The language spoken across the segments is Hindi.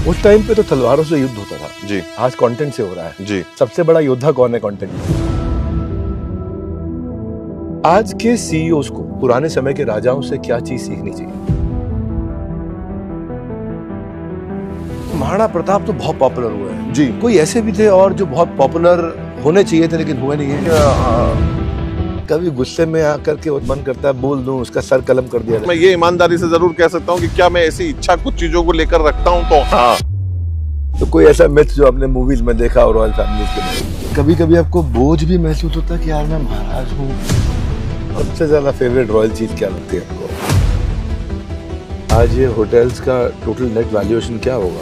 उस टाइम पे तो तलवारों से युद्ध होता था जी। आज कंटेंट से हो रहा है जी। सबसे बड़ा योद्धा कौन है? कंटेंट। आज के सीईओज को पुराने समय के राजाओं से क्या चीज सीखनी चाहिए? महाराणा प्रताप तो बहुत पॉपुलर हुए हैं जी। कोई ऐसे भी थे और जो बहुत पॉपुलर होने चाहिए थे लेकिन हुए नहीं है। कभी गुस्से में आकर के मन करता है बोल दूं, उसका सर कलम कर दिया। मैं ये ईमानदारी से जरूर कह सकता हूँ कि क्या मैं ऐसी इच्छा कुछ चीजों को लेकर रखता हूँ तो हाँ। तो कोई ऐसा मिथ जो आपने मूवीज में देखा हो रॉयल फैमिली के? कभी कभी आपको बोझ भी महसूस होता है कि यार मैं महाराज हूँ? सबसे ज्यादा फेवरेट रॉयल चीज क्या लगती है आपको? आज ये होटल्स का टोटल नेट वैल्यूएशन क्या होगा?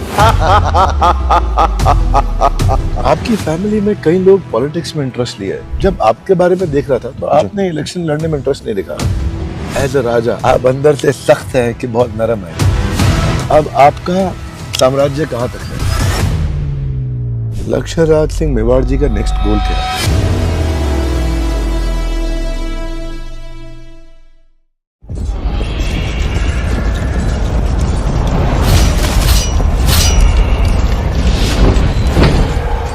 आपकी फैमिली में कई लोग पॉलिटिक्स में इंटरेस्ट लिए है। जब आपके बारे में देख रहा था तो आपने इलेक्शन लड़ने में इंटरेस्ट नहीं दिखा। एज अ राजा आप अंदर से सख्त हैं कि बहुत नरम है। अब आपका साम्राज्य कहाँ तक है? लक्ष्य राज सिंह मेवाड़ जी का नेक्स्ट गोल क्या है?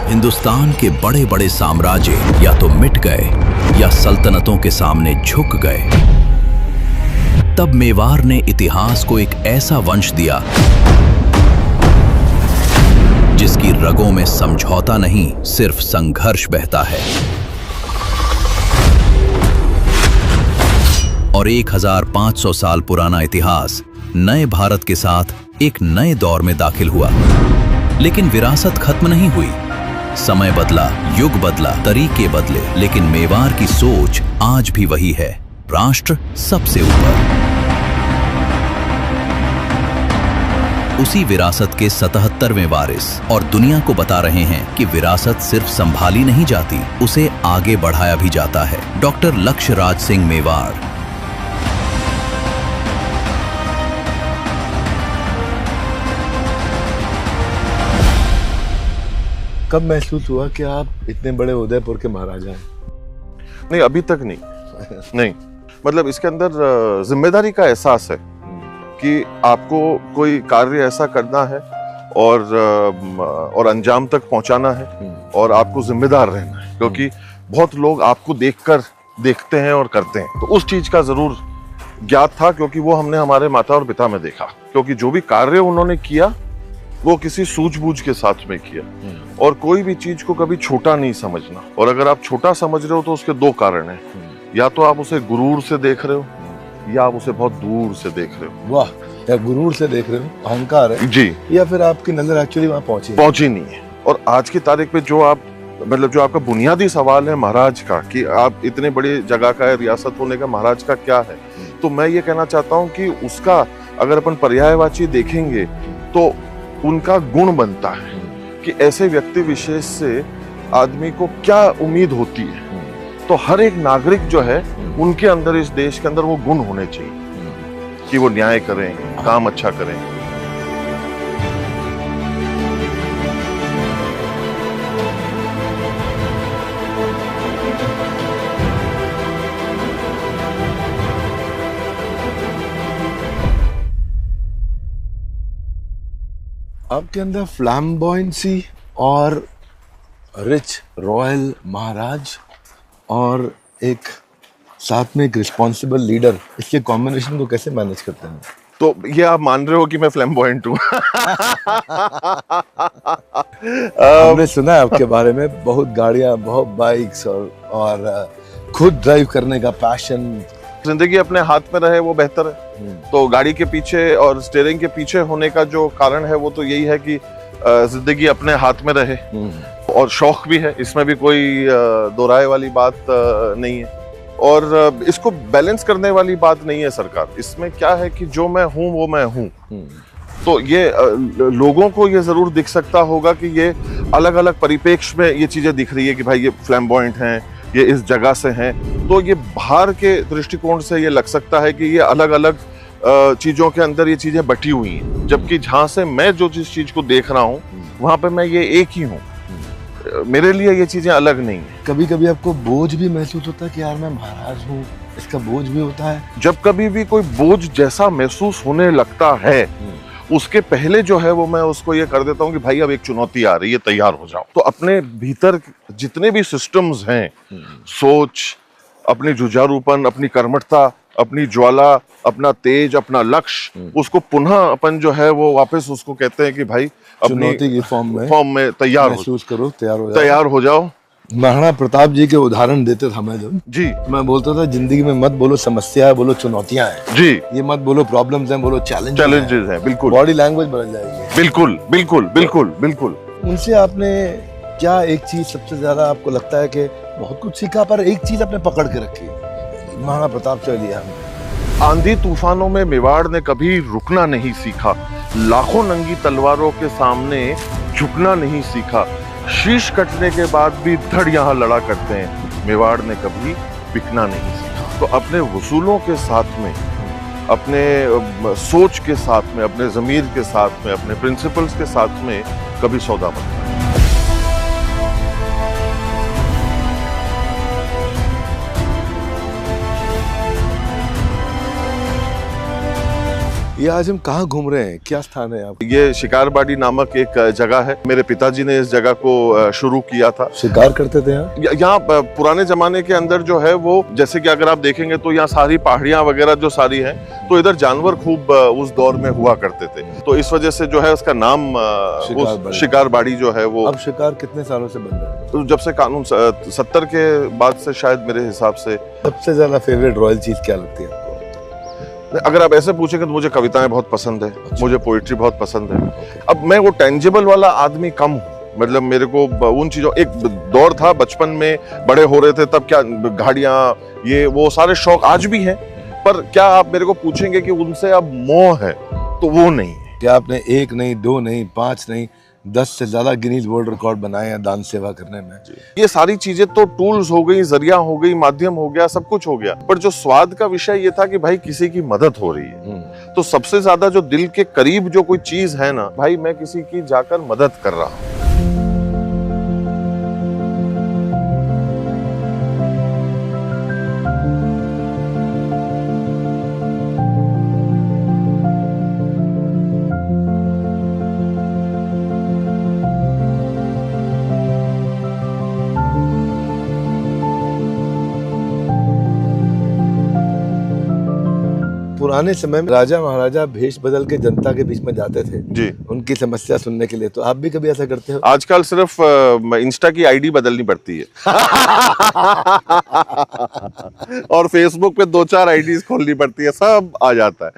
हिंदुस्तान के बड़े बड़े साम्राज्य या तो मिट गए या सल्तनतों के सामने झुक गए। तब मेवाड़ ने इतिहास को एक ऐसा वंश दिया जिसकी रगों में समझौता नहीं सिर्फ संघर्ष बहता है। और 1500 साल पुराना इतिहास नए भारत के साथ एक नए दौर में दाखिल हुआ। लेकिन विरासत खत्म नहीं हुई। समय बदला, युग बदला, तरीके बदले, लेकिन मेवाड़ की सोच आज भी वही है, राष्ट्र सबसे ऊपर। उसी विरासत के 77वें वारिस और दुनिया को बता रहे हैं कि विरासत सिर्फ संभाली नहीं जाती, उसे आगे बढ़ाया भी जाता है। डॉक्टर लक्ष्य राज सिंह मेवाड़। कब महसूस हुआ कि आप इतने बड़े उदयपुर के महाराजा हैं? नहीं, अभी तक नहीं। नहीं, मतलब इसके अंदर जिम्मेदारी का एहसास है कि आपको कोई कार्य ऐसा करना है और अंजाम तक पहुंचाना है और आपको जिम्मेदार रहना है, क्योंकि बहुत लोग आपको देखकर देखते हैं और करते हैं। तो उस चीज का जरूर ज्ञात था, क्योंकि वो हमने हमारे माता और पिता में देखा, क्योंकि जो भी कार्य उन्होंने किया वो किसी सूझबूझ के साथ में किया और कोई भी चीज को कभी छोटा नहीं समझना। और अगर आप छोटा समझ रहे हो तो उसके दो कारण हैं, या तो आप उसे गुरूर से देख रहे हो या आप उसे बहुत दूर से देख रहे हो। वाह, या गुरूर से देख रहे हो, अहंकार है जी, या फिर आपकी नजर एक्चुअली वहां पहुंची नहीं है। और आज की तारीख पे जो आप मतलब जो आपका बुनियादी सवाल है महाराज का, कि आप इतने बड़ी जगह का है, रियासत होने का, महाराज का क्या है, तो मैं ये कहना चाहता हूँ कि उसका अगर अपन पर्यायवाची देखेंगे तो उनका गुण बनता है कि ऐसे व्यक्ति विशेष से आदमी को क्या उम्मीद होती है। तो हर एक नागरिक जो है उनके अंदर, इस देश के अंदर वो गुण होने चाहिए कि वो न्याय करें, काम अच्छा करें। आपके अंदर फ्लैम्बॉयंसी और रिच रॉयल महाराज और एक साथ में एक रिस्पॉन्सिबल लीडर, इसके कॉम्बिनेशन को कैसे मैनेज करते हैं? तो ये आप मान रहे हो कि मैं फ्लैम्बॉयंट हूँ? हमने सुना है आपके बारे में, बहुत गाड़ियां, बहुत बाइक्स और खुद ड्राइव करने का पैशन। जिंदगी अपने हाथ में रहे वो बेहतर है। तो गाड़ी के पीछे और स्टीयरिंग के पीछे होने का जो कारण है वो तो यही है कि जिंदगी अपने हाथ में रहे, और शौक भी है, इसमें भी कोई दो राय वाली बात नहीं है। और इसको बैलेंस करने वाली बात नहीं है सरकार। इसमें क्या है कि जो मैं हूँ वो मैं हूँ। तो ये लोगों को ये जरूर दिख सकता होगा कि ये अलग अलग परिप्रेक्ष्य में ये चीजें दिख रही है कि भाई ये फ्लैम्बॉयंट हैं, ये इस जगह से हैं। तो ये बाहर के दृष्टिकोण से ये लग सकता है कि ये अलग अलग चीजों के अंदर ये चीजें बटी हुई हैं, जबकि जहां से मैं जो जिस चीज को देख रहा हूँ वहां पे मैं ये एक ही हूँ। मेरे लिए ये चीजें अलग नहीं है। कभी कभी आपको बोझ भी महसूस होता है कि यार मैं महाराज हूँ, इसका बोझ भी होता है? जब कभी भी कोई बोझ जैसा महसूस होने लगता है उसके पहले जो है वो मैं उसको ये कर देता हूँ कि भाई अब एक चुनौती आ रही है, तैयार हो जाओ। तो अपने भीतर जितने भी सिस्टम्स हैं, सोच, अपनी जुझारूपन, अपनी कर्मठता, अपनी ज्वाला, अपना तेज, अपना लक्ष्य, उसको पुनः अपन जो है वो वापस उसको कहते हैं कि भाई अपनी चुनौती की फॉर्म में तैयार महसूस करो, तैयार हो जाओ। महाराणा प्रताप जी के उदाहरण देते था मैं जब जी, मैं बोलता था जिंदगी में मत बोलो समस्या है, बोलो चुनौतियां हैं। जी, ये मत बोलो प्रॉब्लम्स हैं, बोलो चैलेंजेस हैं। बिल्कुल, बॉडी लैंग्वेज बदल जाएगी। बिल्कुल बिल्कुल बिल्कुल बिल्कुल। उनसे आपने क्या एक चीज सबसे ज्यादा आपको लगता है कि बहुत कुछ सीखा, पर एक चीज आपने पकड़ के रखी महाराणा प्रताप से लिया हमने? आंधी तूफानों में मेवाड़ ने कभी रुकना नहीं सीखा, लाखों नंगी तलवारों के सामने झुकना नहीं सीखा, शीश कटने के बाद भी धड़ यहाँ लड़ा करते हैं, मेवाड़ ने कभी बिकना नहीं सीखा। तो अपने वसूलों के साथ में, अपने सोच के साथ में, अपने जमीर के साथ में, अपने प्रिंसिपल्स के साथ में कभी सौदा मत करना। ये आज हम कहाँ घूम रहे हैं, क्या स्थान है आप? ये शिकारबाड़ी नामक एक जगह है। मेरे पिताजी ने इस जगह को शुरू किया था। शिकार करते थे यहाँ? यहाँ पुराने जमाने के अंदर जो है वो, जैसे कि अगर आप देखेंगे तो यहाँ सारी पहाड़ियाँ वगैरह जो सारी हैं, तो इधर जानवर खूब उस दौर में हुआ करते थे। तो इस वजह से जो है उसका नाम शिकारबाड़ी जो है वो। अब शिकार कितने सालों से बंद है? तो जब से कानून 70 के बाद से शायद, मेरे हिसाब से। सबसे ज्यादा फेवरेट रॉयल चीज क्या लगती है आपको? अगर आप ऐसे पूछेंगे तो मुझे कविताएं बहुत पसंद है। अच्छा। मुझे पोइट्री बहुत पसंद है। अब मैं वो टेंजिबल वाला आदमी कम हूँ, मतलब मेरे को उन चीजों, एक दौर था बचपन में बड़े हो रहे थे तब क्या गाड़ियां, ये वो सारे शौक आज भी हैं, पर क्या आप मेरे को पूछेंगे कि उनसे अब मोह है, तो वो नहीं है। क्या आपने 1 नहीं, 2 नहीं, 5 नहीं, 10 से ज्यादा गिनीज वर्ल्ड रिकॉर्ड बनाए हैं दान सेवा करने में? ये सारी चीजें तो टूल्स हो गई, जरिया हो गई, माध्यम हो गया, सब कुछ हो गया, पर जो स्वाद का विषय ये था कि भाई किसी की मदद हो रही है। तो सबसे ज्यादा जो दिल के करीब जो कोई चीज है ना भाई, मैं किसी की जाकर मदद कर रहा हूँ। पुराने समय में राजा महाराजा भेष बदल के जनता के बीच में जाते थे जी, उनकी समस्या सुनने के लिए, तो आप भी कभी ऐसा करते हो? आजकल सिर्फ इंस्टा की आईडी बदलनी पड़ती है और फेसबुक पे 2-4 आईडीज खोलनी पड़ती है, सब आ जाता है।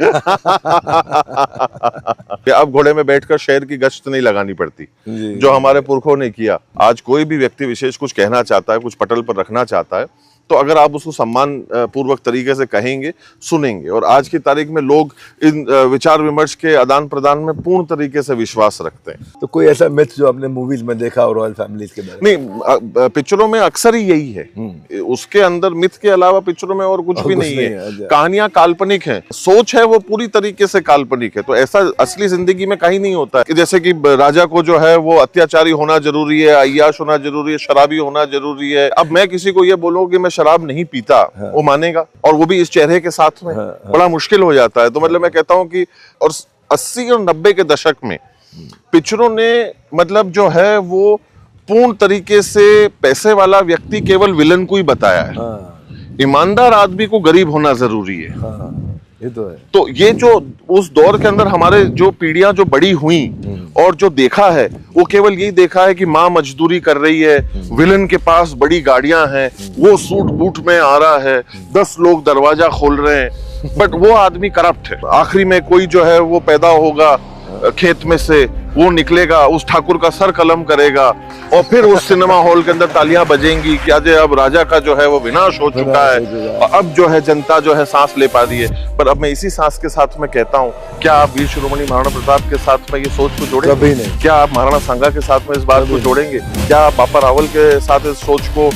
अब घोड़े में बैठकर शहर की गश्त नहीं लगानी पड़ती, जो हमारे पुरखों ने किया। आज कोई भी व्यक्ति विशेष कुछ कहना चाहता है, कुछ पटल पर रखना चाहता है, तो अगर आप उसको सम्मान पूर्वक तरीके से कहेंगे, सुनेंगे। और आज की तारीख में लोग इन विचार विमर्श के आदान प्रदान में पूर्ण तरीके से विश्वास रखते हैं। तो कोई ऐसा मिथ जो आपने मूवीज में देखा हो रॉयल फैमिलीज के बारे में? नहीं, पिक्चरों में अक्सर ही यही है। उसके अंदर मिथ के अलावा पिक्चरों में और कुछ भी नहीं है। कहानियां काल्पनिक हैं, सोच है वो पूरी तरीके से काल्पनिक है। तो ऐसा असली जिंदगी में कहीं नहीं होता है। जैसे कि राजा को जो है वो अत्याचारी होना जरूरी है, अय्याश होना जरूरी है, शराबी होना जरूरी है। अब मैं किसी को ये बोलूं कि मैं शराब नहीं पीता, वो मानेगा? और वो भी इस चेहरे के साथ में, बड़ा मुश्किल हो जाता है। तो मतलब मैं कहता हूं कि, और 80 और 90 के दशक में पिक्चरों ने मतलब जो है वो पूर्ण तरीके से पैसे वाला व्यक्ति केवल विलन को ही बताया है। ईमानदार आदमी को गरीब होना जरूरी है। ये तो है। तो ये जो उस दौर के अंदर हमारे जो पीढ़ियां जो बड़ी हुई और जो देखा है, वो केवल यही देखा है कि माँ मजदूरी कर रही है, विलन के पास बड़ी गाड़ियां हैं, वो सूट बूट में आ रहा है, 10 लोग दरवाजा खोल रहे हैं, बट वो आदमी करप्ट है। आखिरी में कोई जो है वो पैदा होगा खेत में से, वो निकलेगा, उस ठाकुर का सर कलम करेगा, और फिर उस सिनेमा हॉल के अंदर तालियां बजेंगी कि आज अब राजा का जो है वो विनाश हो चुका है, और अब जो है जनता जो है सांस ले पा रही है। पर अब मैं इसी सांस के साथ में कहता हूँ, क्या आप वीर शिरोमणि महाराणा प्रताप के साथ में ये सोच को जोड़ेंगे? कभी नहीं। क्या आप महाराणा सांगा के साथ में इस बात को जोड़ेंगे? क्या आप बापा रावल के साथ इस सोच को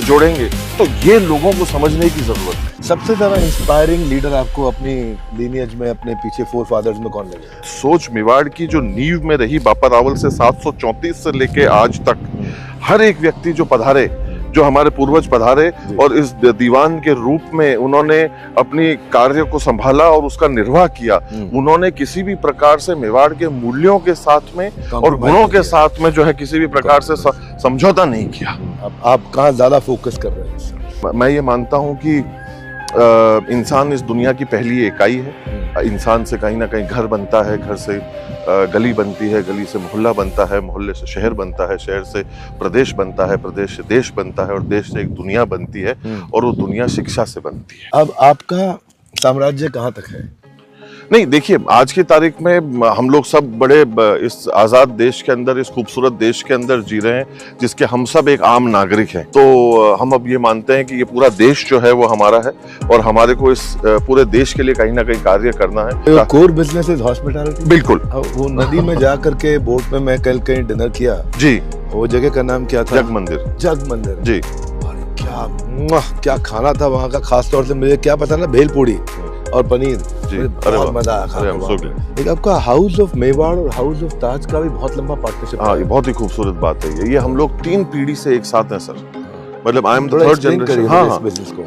जोड़ेंगे? तो ये लोगों को समझने की जरूरत है। सबसे ज्यादा इंस्पायरिंग लीडर आपको अपनी लीनियज में, अपने पीछे फोर फादर्स में कौन लगे? सोच मेवाड़ की जो नींव में रही बापा रावल से 734 से लेके आज तक, हर एक व्यक्ति जो पधारे, जो हमारे पूर्वज पधारे और इस दीवान के रूप में उन्होंने अपनी कार्य को संभाला और उसका निर्वाह किया। उन्होंने किसी भी प्रकार से मेवाड़ के मूल्यों के साथ में और गुणों के साथ में जो है किसी भी प्रकार से समझौता नहीं किया। अब आप कहाँ ज्यादा फोकस कर रहे हैं? मैं ये मानता हूँ कि इंसान इस दुनिया की पहली इकाई है। इंसान से कहीं ना कहीं घर बनता है, घर से गली बनती है, गली से मोहल्ला बनता है, मोहल्ले से शहर बनता है, शहर से प्रदेश बनता है, प्रदेश से देश बनता है और देश से एक दुनिया बनती है और वो दुनिया शिक्षा से बनती है। अब आपका साम्राज्य कहाँ तक है? नहीं, देखिए, आज की तारीख में हम लोग सब बड़े इस आज़ाद देश के अंदर, इस खूबसूरत देश के अंदर जी रहे हैं जिसके हम सब एक आम नागरिक हैं। तो हम अब ये मानते हैं कि ये पूरा देश जो है वो हमारा है और हमारे को इस पूरे देश के लिए कहीं ना कहीं कार्य करना है। Core business is hospitality. बिल्कुल। वो नदी में जा करके बोट में मैं कल कहीं डिनर किया जी। वो जगह का नाम क्या था? जग मंदिर। जग मंदिर जी। क्या खाना था वहाँ का, खास तौर से मुझे क्या पता ना, भेलपूरी और पनीर। बहुत मजा आया। एक आपका हाउस ऑफ मेवाड़ और हाउस ऑफ ताज का भी बहुत लंबा पार्टनरशिप। हाँ, ये बहुत ही खूबसूरत बात है। ये हम लोग 3 पीढ़ी से एक साथ हैं सर। मतलब I am the third generation. हाँ,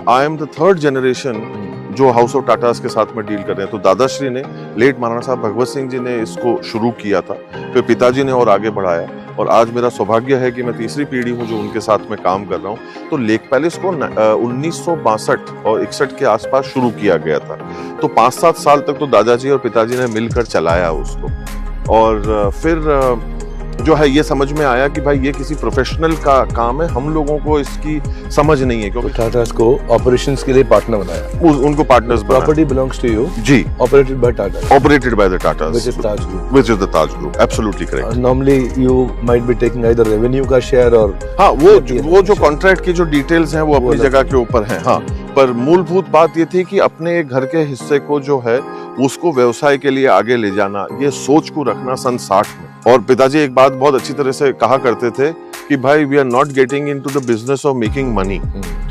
I am the third generation जो हाउस ऑफ टाटास के साथ में डील कर रहे हैं। तो दादाश्री ने, लेट महाराणा साहब भगवत सिंह जी ने इसको शुरू किया था, फिर पिताजी ने और आगे बढ़ाया और आज मेरा सौभाग्य है कि मैं तीसरी पीढ़ी हूँ जो उनके साथ में काम कर रहा हूँ। तो लेक पैलेस को 1962 और 61 के आसपास शुरू किया गया था। तो 5-7 साल तक तो दादाजी और पिताजी ने मिलकर चलाया उसको और फिर जो है ये समझ में आया कि भाई ये किसी प्रोफेशनल का काम है, हम लोगों को इसकी समझ नहीं है क्योंकि टाटास को ऑपरेशंस के लिए पार्टनर बनाया। उनको पार्टनर्स बनाया। Property belongs to you. जी। Operated by Tata. Operated by the Tatas. Which is Taj group. Which is the Taj group. Absolutely correct. Normally you might be taking either revenue का शेयर और हाँ, वो जो कॉन्ट्रैक्ट की जो डिटेल्स हैं वो अपनी जगह के ऊपर हैं। हाँ, पर मूलभूत बात ये थी कि अपने घर के हिस्से को जो है उसको व्यवसाय के लिए आगे ले जाना, ये सोच को रखना सन 60 में। और पिताजी एक बात बहुत अच्छी तरह से कहा करते थे कि भाई we are not getting into the business of making money.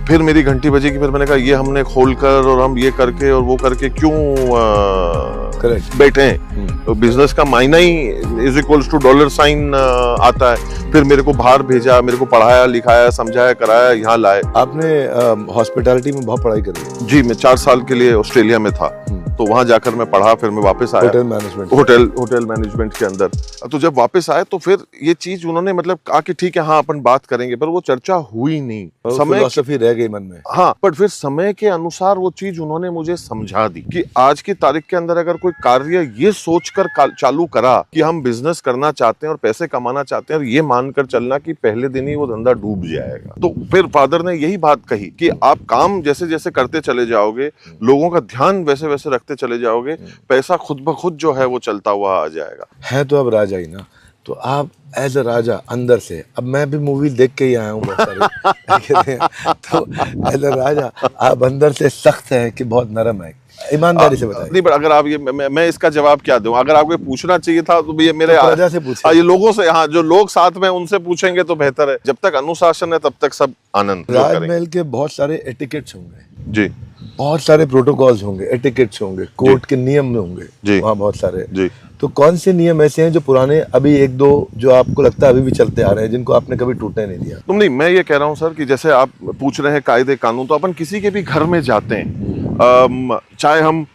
फिर मेरी घंटी बजी कि फिर मैंने कहा ये हमने खोल कर और हम ये करके और वो करके क्यों बैठे हैं। तो बिजनेस का मायना ही इज इक्वल्स टू $साइन आता है। फिर मेरे को बाहर भेजा, मेरे को पढ़ाया लिखाया समझाया कराया, यहाँ लाए। आपने हॉस्पिटैलिटी में बहुत पढ़ाई करी? जी, मैं 4 साल के लिए ऑस्ट्रेलिया में था तो वहां जाकर मैं पढ़ा, फिर मैं वापस आया होटल मैनेजमेंट के अंदर। तो जब वापस आए तो फिर ये चीज उन्होंने मतलब कहा कि ठीक है, हाँ अपन बात करेंगे, पर वो चर्चा हुई नहीं। समय फिलॉसफी रह गई मन में। हाँ, पर फिर समय के अनुसार वो चीज उन्होंने मुझे समझा दी कि आज की तारीख के अंदर अगर कोई कार्य ये सोचकर चालू करा कि हम बिजनेस करना चाहते हैं और पैसे कमाना चाहते हैं और ये मानकर चलना कि पहले दिन ही वो धंधा डूब जाएगा। तो फिर फादर ने यही बात कही कि आप काम जैसे जैसे करते चले जाओगे, लोगों का ध्यान वैसे वैसे रखते चले जाओगे, पैसा खुद ब खुद जो है वो चलता हुआ आ जाएगा। है तो अब राजा ही ना, तो आप एज अ राजा अंदर से, अब मैं भी मूवी देख के ही आया हूँ बहुत सारी तो एज अ राजा आप अंदर से सख्त हैं कि बहुत नरम है? ईमानदारी से बताइए। नहीं, पर अगर आप ये मैं इसका जवाब क्या दूं? अगर आपको पूछना चाहिए था तो ये मेरे राजा से पूछिए। ये लोगों से, हाँ, जो लोग साथ में उनसे पूछेंगे तो बेहतर है। जब तक अनुशासन है तब तक सब आनंद। राजमहल के बहुत सारे एटिकेट्स होंगे जी, बहुत सारे प्रोटोकॉल्स होंगे, एटिकेट्स होंगे, कोर्ट के नियम होंगे वहाँ बहुत सारे जी। तो कौन से नियम ऐसे हैं जो पुराने अभी 1-2 जो आपको लगता है अभी भी चलते आ रहे हैं, जिनको आपने कभी टूटने नहीं दिया? तुम नहीं, मैं ये कह रहा हूँ सर कि जैसे आप पूछ रहे हैं कायदे कानून, तो अपन किसी के भी घर में जाते हैं, चाहे हम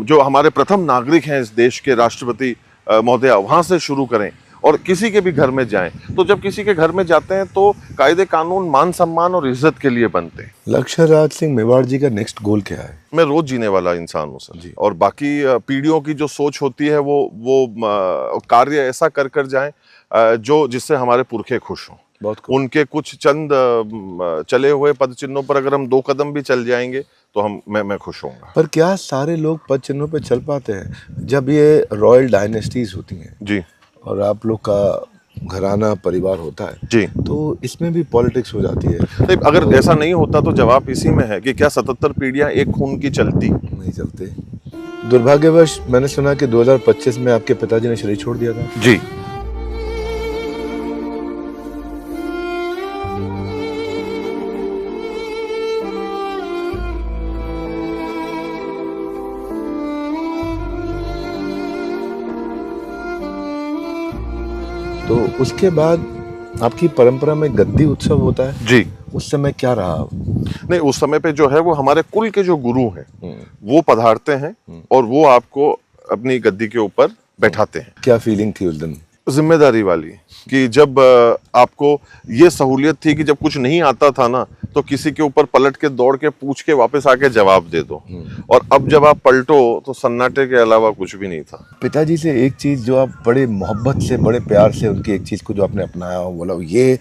जो हमारे प्रथम नागरिक हैं इस देश के, राष्ट्रपति महोदया, वहां से शुरू करें और किसी के भी घर में जाएं, तो जब किसी के घर में जाते हैं तो कायदे कानून मान सम्मान और इज्जत के लिए बनते हैं। लक्ष्य राज सिंह मेवाड़ जी का नेक्स्ट गोल क्या है? मैं रोज जीने वाला इंसान हूँ सर जी, और बाकी पीढ़ियों की जो सोच होती है वो कार्य ऐसा कर कर जाएं जो जिससे हमारे पुरखे खुश हों। उनके कुछ चंद चले हुए पद चिन्हों पर अगर हम 2 कदम भी चल जाएंगे तो मैं खुश होऊंगा। पर क्या सारे लोग पद चिन्हों पे चल पाते हैं? जब ये रॉयल डायनेस्टीज होती हैं जी, और आप लोग का घराना परिवार होता है जी, तो इसमें भी पॉलिटिक्स हो जाती है। नहीं, अगर तो ऐसा नहीं होता तो जवाब इसी में है कि क्या 77 पीढ़ियां एक खून की चलती? नहीं चलते। दुर्भाग्यवश मैंने सुना कि 2025 में आपके पिताजी ने शरीर छोड़ दिया था जी। तो उसके बाद आपकी परंपरा में गद्दी उत्सव होता है जी। उस समय क्या रहा? नहीं, उस समय पे जो है वो हमारे कुल के जो गुरु हैं वो पधारते हैं और वो आपको अपनी गद्दी के ऊपर बैठाते हैं। क्या फीलिंग थी उस दिन? जिम्मेदारी वाली, कि जब आपको ये सहूलियत थी कि जब कुछ नहीं आता था ना तो किसी के ऊपर पलट के दौड़ के पूछ के वापस आके जवाब दे दो, और अब जब आप पलटो तो सन्नाटे के अलावा कुछ भी नहीं था। पिताजी से एक चीज जो आप बड़े मोहब्बत से, बड़े प्यार से, उनकी एक चीज को जो आपने अपनाया हो, बोला ये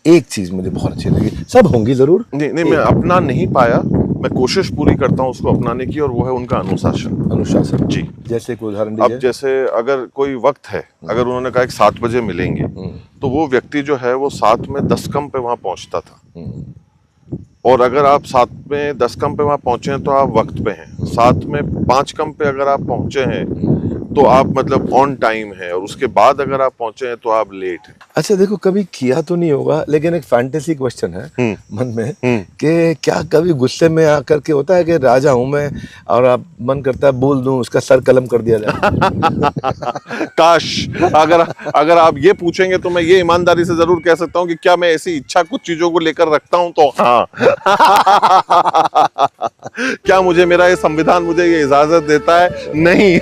एक चीज मुझे बहुत अच्छी लगी, सब होंगी जरूर। नहीं, मैं अपना नहीं पाया, मैं कोशिश पूरी करता हूँ उसको अपनाने की, और वो है उनका अनुशासन। अनुशासन जी। जैसे कोई उदाहरण अब दीजिए। जैसे अगर कोई वक्त है, अगर उन्होंने कहा कि 7 बजे मिलेंगे, तो वो व्यक्ति जो है वो 7 में 10 कम पे वहां पहुंचता था, और अगर आप 7 में 10 कम पे वहां पहुंचे हैं तो आप वक्त पे हैं। 7 में 5 कम पे अगर आप पहुंचे हैं तो आप मतलब ऑन टाइम है, और उसके बाद अगर आप पहुंचे हैं तो आप लेट हैं। अच्छा देखो, कभी किया तो नहीं होगा, लेकिन एक फैंटेसी क्वेश्चन है मन में कि क्या कभी गुस्से में आकर के होता है कि राजा हूं मैं और आप मन करता है बोल दूं, उसका सर कलम कर दिया जाए? काश अगर आप ये पूछेंगे तो मैं ये ईमानदारी से जरूर कह सकता हूँ कि क्या मैं ऐसी इच्छा कुछ चीजों को लेकर रखता हूं, तो हाँ। क्या मुझे मेरा ये संविधान मुझे ये इजाजत देता है? नहीं।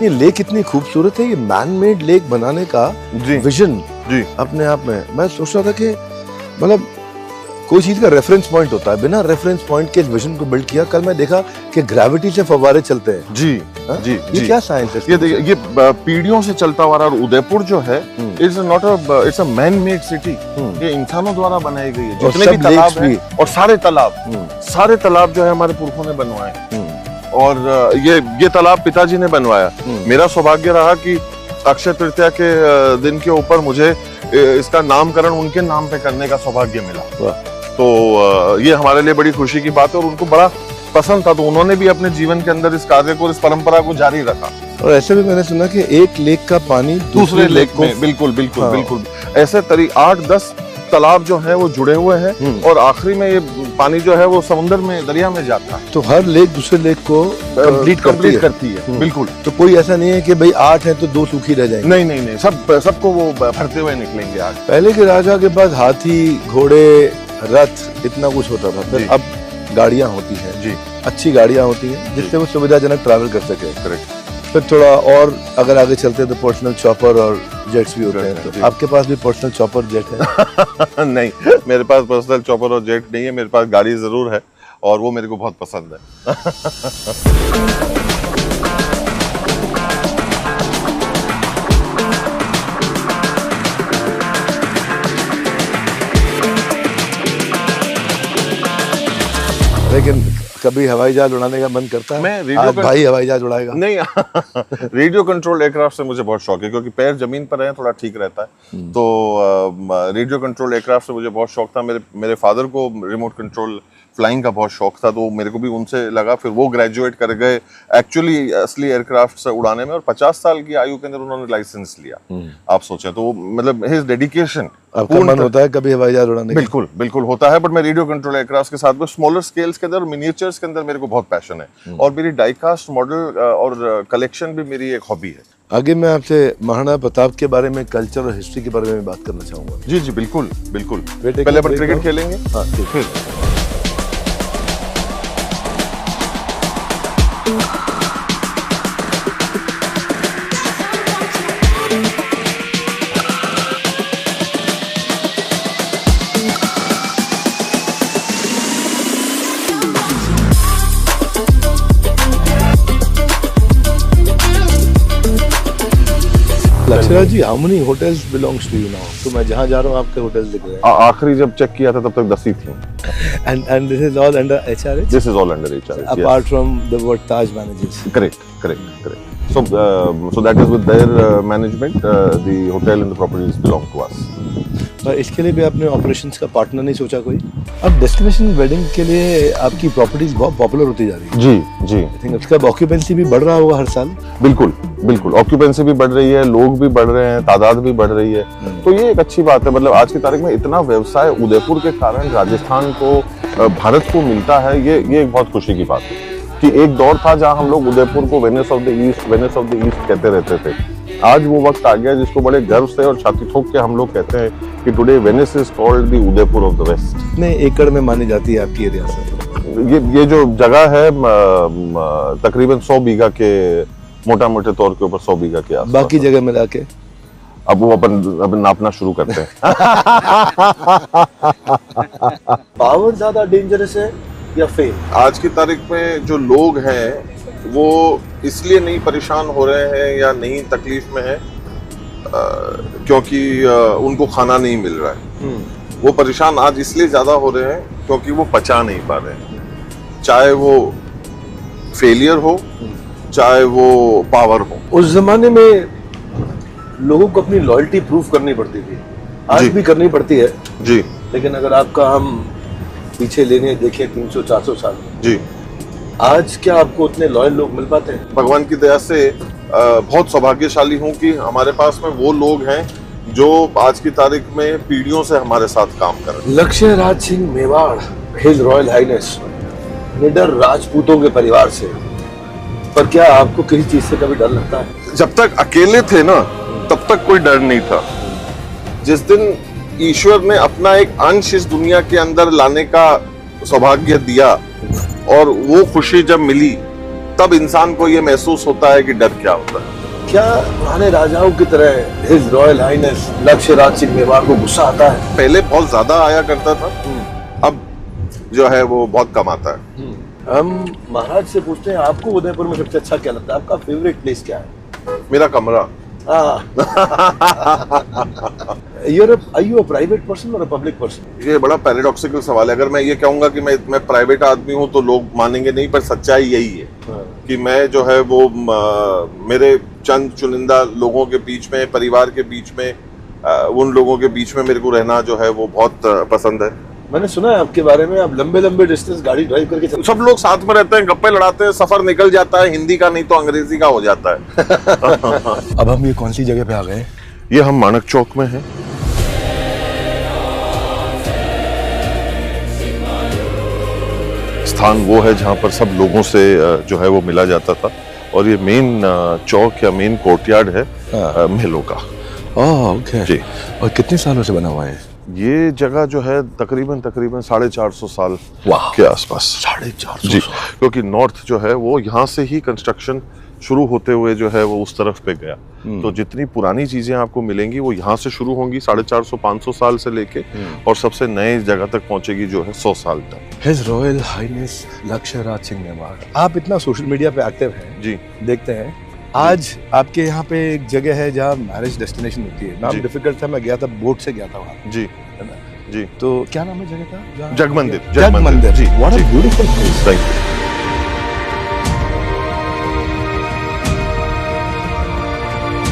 ये लेक इतनी खूबसूरत है, ये मैन मेड लेक बनाने का जी। विजन जी। अपने आप में, मैं सोच रहा था कि मतलब कोई चीज का रेफरेंस पॉइंट होता है, बिना रेफरेंस पॉइंट के इस विजन को बिल्ड किया। कल मैं देखा कि ग्रेविटी से फव्वारे चलते हैं। जी। हा? जी। ये जी। क्या साइंस है? ये देखिए, ये पीढ़ियों से चलता हुआ रहा, और उदयपुर जो है it's a man made city. ये इंसानों द्वारा बनाई गई है। जितने भी तालाब हैं, और सारे तालाब जो है हमारे पुरखों ने बनवाए, और ये तालाब पिताजी ने बनवाया। मेरा सौभाग्य रहा कि अक्षय तृतीया के दिन के ऊपर मुझे इसका नामकरण उनके नाम पे करने का सौभाग्य मिला। तो ये हमारे लिए बड़ी खुशी की बात है, और उनको बड़ा पसंद था, तो उन्होंने भी अपने जीवन के अंदर इस कार्य को, इस परंपरा को जारी रखा। और ऐसे भी मैंने सुना कि एक लेक का पानी दूसरे लेक में, बिल्कुल हाँ। बिल्कुल ऐसे 8-10 तालाब जो हैं वो जुड़े हुए हैं, और आखिरी में ये पानी जो है वो समुद्र में, दरिया में जाता है। तो हर लेक दूसरे लेक को कंप्लीट करती है। बिल्कुल। तो कोई ऐसा नहीं है कि भाई 8 है तो 2 सूखी रह जाएंगे। नहीं, सबको वो भरते हुए निकलेंगे आज। पहले के राजा के पास हाथी, घोड़े, रथ, इतना कुछ होता था। फिर अब गाड़ियां होती हैं जी, अच्छी गाड़ियां होती हैं जिससे वो सुविधाजनक ट्रैवल कर सके। करेक्ट। फिर थोड़ा और अगर आगे चलते हैं तो पर्सनल चॉपर और जेट्स भी होते हैं। तो आपके पास भी पर्सनल चॉपर जेट है? नहीं, मेरे पास पर्सनल चॉपर और जेट नहीं है, मेरे पास गाड़ी जरूर है, और वो मेरे को बहुत पसंद है। लेकिन कभी हवाई जहाज उड़ाने का मन करता है? मैं आज भाई हवाई जहाज उड़ाएगा। नहीं। रेडियो कंट्रोल एयरक्राफ्ट से मुझे बहुत शौक है, क्योंकि पैर जमीन पर रहे थोड़ा ठीक रहता है। तो रेडियो कंट्रोल एयरक्राफ्ट से मुझे बहुत शौक था। मेरे फादर को रिमोट कंट्रोल फ्लाइंग का बहुत शौक था, तो मेरे को भी उनसे लगा। फिर वो ग्रेजुएट कर गए एक्चुअली असली एयरक्राफ्ट से उड़ाने में, और 50 साल की आयु के अंदर उन्होंने लाइसेंस लिया। आप सोचें, तो मतलब हिज डेडिकेशन। आपका मन होता है कभी हवाई जहाज उड़ाने का? बिल्कुल होता है, बट मैं रेडियो कंट्रोल एयरक्राफ्ट के साथ में स्मॉलर स्केल्स के अंदर, मिनिएचर्स के अंदर मेरे को बहुत पैशन है, और मेरी डाइकास्ट मॉडल और कलेक्शन भी मेरी एक हॉबी है। आगे मैं आपसे महाराणा प्रताप के बारे में, कल्चर और हिस्ट्री के बारे में बात करना चाहूंगा। जी, बिल्कुल। बेटे पहले अपन क्रिकेट खेलेंगे। हाँ, ठीक। लक्ष्मण जी, how many hotels belongs to you now? तो मैं जहाँ जा रहा हूँ आपके होटल्स दिख रहे हैं। आखिरी जब चेक किया था तब तक 10 ही थी। And this is all under HRH? This is all under HRH. Apart from the what Taj manages. Correct. So that is with their management. The hotel and the properties belong to us. इसके लिए भी आपने ऑपरेशंस का पार्टनर नहीं सोचा कोई? अब डेस्टिनेशन वेडिंग के लिए आपकी प्रॉपर्टीज बहुत पॉपुलर होती जा रही है। जी जी, आई थिंक उसका ऑक्यूपेंसी भी बढ़ रहा होगा हर साल। बिल्कुल बिल्कुल, ऑक्यूपेंसी भी बढ़ रही है, लोग भी बढ़ रहे हैं, तादाद भी बढ़ रही है, तो ये एक अच्छी बात है। मतलब आज की तारीख में इतना व्यवसाय उदयपुर के कारण राजस्थान को, भारत को मिलता है, ये एक बहुत खुशी की बात है कि एक दौर था जहां हम लोग उदयपुर को वेनिस ऑफ द ईस्ट कहते रहते थे। आज वो वक्त आ गया जिसको बड़े गर्व से और छाती ठोक के हम लोग कहते हैं कि today Venice is called the Udaipur of the west. कितने एकड़ में मानी जाती है आपकी ये रियासत? ये जो जगह है तकरीबन 100 बीघा के, मोटा मोटे तौर के ऊपर 100 बीघा के आसपास। बाकी जगह मिला के अब वो अपन नापना शुरू करते हैं। पावर ज्यादा डेंजरस है या फेम? आज की तारीख में जो लोग हैं वो इसलिए नहीं परेशान हो रहे हैं या नहीं तकलीफ में है क्योंकि उनको खाना नहीं मिल रहा है। वो परेशान आज इसलिए ज्यादा हो रहे हैं क्योंकि वो पचा नहीं पा रहे हैं, चाहे वो फेलियर हो चाहे वो पावर हो। उस जमाने में लोगों को अपनी लॉयल्टी प्रूफ करनी पड़ती थी, आज जी। भी करनी पड़ती है जी लेकिन अगर आपका हम पीछे लेने देखें 300-400 साल में, जी, आज क्या आपको उतने लॉयल लोग मिल पाते हैं? भगवान की दया से बहुत सौभाग्यशाली हूँ कि हमारे पास में वो लोग हैं जो आज की तारीख में पीढ़ियों से हमारे साथ काम कर रहे हैं। Lakshyaraj Singh Mewar, his royal highness, निडर राजपूतों के परिवार से, पर क्या आपको किसी चीज से कभी डर लगता है? जब तक अकेले थे ना तब तक कोई डर नहीं था। जिस दिन ईश्वर ने अपना एक अंश इस दुनिया के अंदर लाने का सौभाग्य दिया और वो खुशी जब मिली तब इंसान को ये महसूस होता है कि डर क्या होता है। क्या पुराने राजाओं की तरह हिज रॉयल हाइनेस लक्ष्य राज सिंह मेवाड़ को गुस्सा आता है? पहले बहुत ज्यादा आया करता था, अब जो है वो बहुत कम आता है। हम महाराज से पूछते हैं आपको उदयपुर में सबसे अच्छा क्या लगता है? आपका फेवरेट प्लेस क्या है? मेरा कमरा। Are you a private person or a public person? ये बड़ा पैराडॉक्सिकल सवाल है। अगर मैं ये कहूंगा कि मैं प्राइवेट आदमी हूँ तो लोग मानेंगे नहीं, पर सच्चाई यही है कि मैं जो है वो मेरे चंद चुनिंदा लोगों के बीच में, परिवार के बीच में, उन लोगों के बीच में मेरे को रहना जो है वो बहुत पसंद है। मैंने सुना है आपके बारे में, आप लंबे लंबे डिस्टेंस गाड़ी ड्राइव करके चलते सब लोग साथ में रहते हैं, गप्पे लड़ाते हैं, सफर निकल जाता है, हिंदी का नहीं तो अंग्रेजी का हो जाता है। अब हम ये कौन सी जगह पे आ गए? ये हम मानक चौक में हैं। स्थान वो है जहाँ पर सब लोगों से जो है वो मिला जाता था और ये मेन चौक या मेन कोर्टयार्ड है महलों का। ओके जी। और कितने सालों से बना हुआ है? ये जगह जो है तकरीबन 450 साल वाह। के आसपास। 450 जी, क्योंकि नॉर्थ जो है वो यहाँ से ही कंस्ट्रक्शन शुरू होते हुए जो है वो उस तरफ पे गया। तो जितनी पुरानी चीजें आपको मिलेंगी वो यहाँ से शुरू होंगी 450-500 साल से लेके और सबसे नए जगह तक पहुंचेगी जो है 100 साल तक। हिज रॉयल हाइनेस लक्ष्य राज सिंह मेवाड़। आप इतना सोशल मीडिया पे एक्टिव हैं, जी, देखते हैं। आज आपके यहाँ पे एक जगह है जहाँ मैरिज डेस्टिनेशन होती है, नाम डिफिकल्ट था, मैं गया था, बोट से गया था वहाँ। जी है ना? जी। तो क्या नाम है जगह का? जगमंदिर। जगमंदिर। जी, what a beautiful place. Thank you.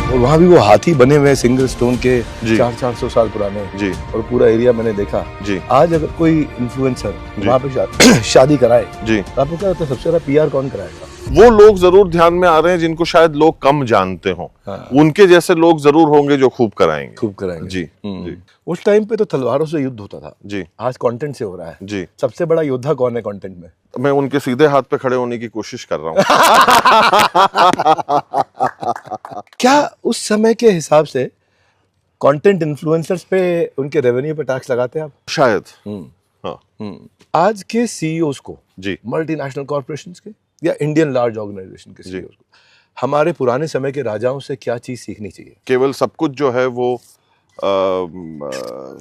और वहाँ भी वो हाथी बने हुए सिंगल स्टोन के, जी। 400 साल पुराने, जी और पूरा एरिया मैंने देखा। जी आज अगर कोई इन्फ्लुएंसर जी। वहाँ पे शादी कराए जी, तो आपको क्या लगता है सबसे ज्यादा पीआर कौन कराएगा? वो लोग जरूर ध्यान में आ रहे हैं जिनको शायद लोग कम जानते हों। हाँ। उनके जैसे लोग जरूर होंगे जो खूब कराएंगे। खूब कराएंगे। जी जी उस टाइम पे तो तलवारों से युद्ध होता था, जी आज कंटेंट से हो रहा है। जी। सबसे बड़ा योद्धा कौन है कंटेंट में? मैं उनके सीधे हाथ पे खड़े होने की कोशिश कर रहा हूँ। क्या उस समय के हिसाब से कंटेंट इन्फ्लुएंसर्स पे उनके रेवेन्यू पे टैक्स लगाते हैं आप? शायद। हाँ आज के सीईओज को, जी मल्टीनेशनल कॉर्पोरेशंस के या इंडियन लार्ज ऑर्गेनाइजेशन के सीईओज को, हमारे पुराने समय के राजाओं से क्या चीज सीखनी चाहिए? केवल सब कुछ जो है वो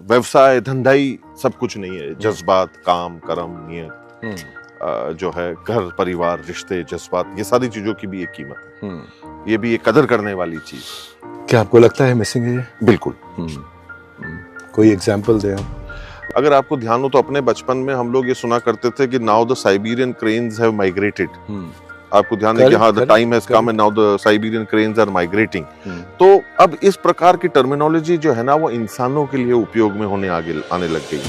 व्यवसाय धंधाई सब कुछ नहीं है। जज्बात, काम, कर्म, नियत, जो है घर परिवार, रिश्ते, जज्बात, ये सारी चीजों की भी एक कीमत है। ये भी एक कदर करने वाली चीज। क्या आपको लगता है मिसिंग है ये? बिल्कुल। कोई एग्जांपल दें आप? अगर आपको ध्यान हो तो अपने बचपन में हम लोग ये सुना करते थे कि now the Siberian cranes have migrated. आपको ध्यान है कि हाँ the time has come and now the Siberian cranes are migrating. तो अब इस प्रकार की टर्मिनोलॉजी जो है ना वो इंसानों के लिए उपयोग में आने लग गई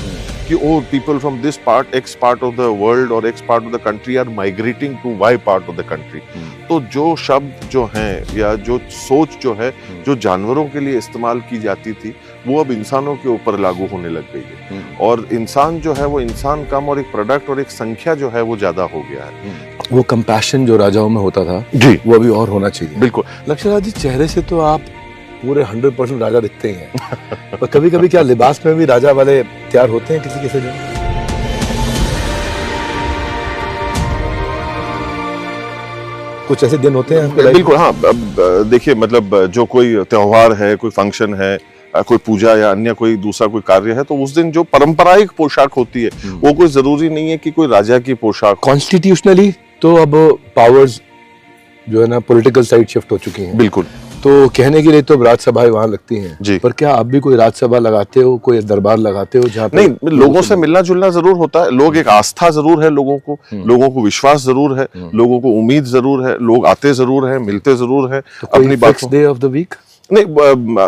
कि oh people from this part x part of the world और x part of the country are migrating to y part of the country. तो जो शब्द जो हैं या जो सोच जो है जो जानवरों के लिए इस्तेमाल की जाती थी वो अब इंसानों के ऊपर लागू होने लग गई है और इंसान जो है वो इंसान कम और एक प्रोडक्ट और एक संख्या जो है वो ज्यादा हो गया है। वो कंपैशन जो राजाओं में होता था जी वो अभी और होना चाहिए। बिल्कुल। लक्ष्यराज जी, चेहरे से तो आप पूरे 100% राजा दिखते ही हैं पर कभी कभी क्या लिबास में भी राजा वाले तैयार होते हैं किसी किसी दिन? कुछ ऐसे दिन होते हैं? बिल्कुल हाँ। अब देखिए मतलब जो कोई त्योहार है, कोई फंक्शन है, कोई पूजा या अन्य कोई दूसरा कोई कार्य है तो उस दिन जो पारंपरिक पोशाक होती है वो कोई जरूरी नहीं है कि कोई राजा की पोशाक। कॉन्स्टिट्यूशनली तो अब पावर्स जो है ना पॉलिटिकल साइड शिफ्ट हो चुकी हैं। बिल्कुल। तो कहने के लिए तो राज्यसभाएं वहां लगती हैं जी। पर क्या आप भी कोई राज्यसभा लगाते हो, कोई दरबार लगाते हो जहाँ नहीं, लोगों से मिलना जुलना जरूर होता है। लोग एक आस्था जरूर है लोगों को विश्वास जरूर है, लोगों को उम्मीद जरूर है, लोग आते जरूर है, मिलते जरूर है। तो अपनी fix day of the week नहीं,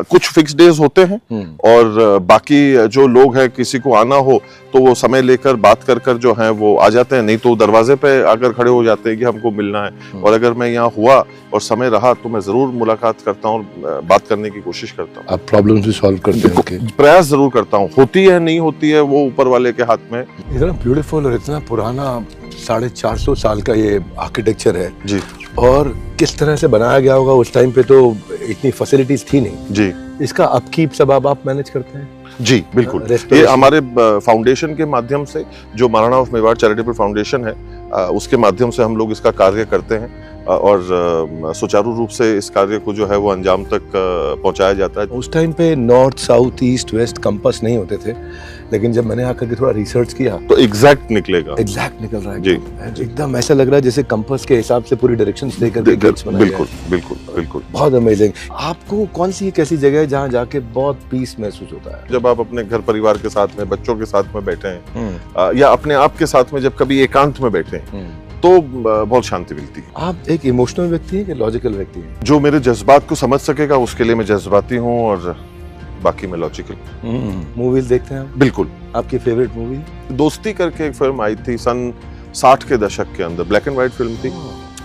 कुछ फिक्स डेज होते हैं और बाकी जो लोग हैं किसी को आना हो तो वो समय लेकर बात कर जो है वो आ जाते हैं, नहीं तो दरवाजे पे आकर खड़े हो जाते हैं कि हमको मिलना है। और अगर मैं यहाँ हुआ और समय रहा तो मैं जरूर मुलाकात करता हूँ और बात करने की कोशिश करता हूँ। आप प्रॉब्लम्स भी सॉल्व करते हैं? प्रयास जरूर करता हूँ। होती है नहीं होती है वो ऊपर वाले के हाथ में। इतना ब्यूटीफुल और इतना पुराना 450 साल का ये आर्किटेक्चर है जी। और किस तरह से बनाया गया होगा उस टाइम पे तो इतनी फैसिलिटीज थी नहीं जी। इसका अपकीप सब आप मैनेज करते हैं? जी बिल्कुल। ये हमारे फाउंडेशन के माध्यम से जो Maharana of Mewar charitable foundation है उसके माध्यम से हम लोग इसका कार्य करते हैं और सुचारू रूप से इस कार्य को जो है वो अंजाम तक पहुंचाया जाता है। उस टाइम पे north south east west compass नहीं होते थे लेकिन जब मैंने आकर के थोड़ा रिसर्च किया तो एग्जैक्ट निकलेगा। एग्जैक्ट निकल रहा है जी। एकदम ऐसा लग रहा है जैसे कंपास के हिसाब से पूरी डायरेक्शंस देकर के गेट्स बनाए। बिल्कुल बिल्कुल बिल्कुल। बहुत अमेजिंग। आपको कौन सी एक ऐसी जगह है जहाँ जाके बहुत पीस महसूस होता है? जब आप अपने घर परिवार के साथ में बच्चों के साथ में बैठे हैं या अपने आप के साथ में जब कभी एकांत में बैठे हैं तो बहुत शांति मिलती है। आप एक इमोशनल व्यक्ति हैं कि लॉजिकल व्यक्ति हैं? जो मेरे जज्बात को समझ सकेगा उसके लिए मैं जज्बाती हूँ और बाकी में लॉजिकल। मूवीज देखते हैं आप? बिल्कुल। आपकी फेवरेट मूवी? दोस्ती करके एक फिल्म आई थी सन 60 के दशक के अंदर, ब्लैक एंड व्हाइट फिल्म थी,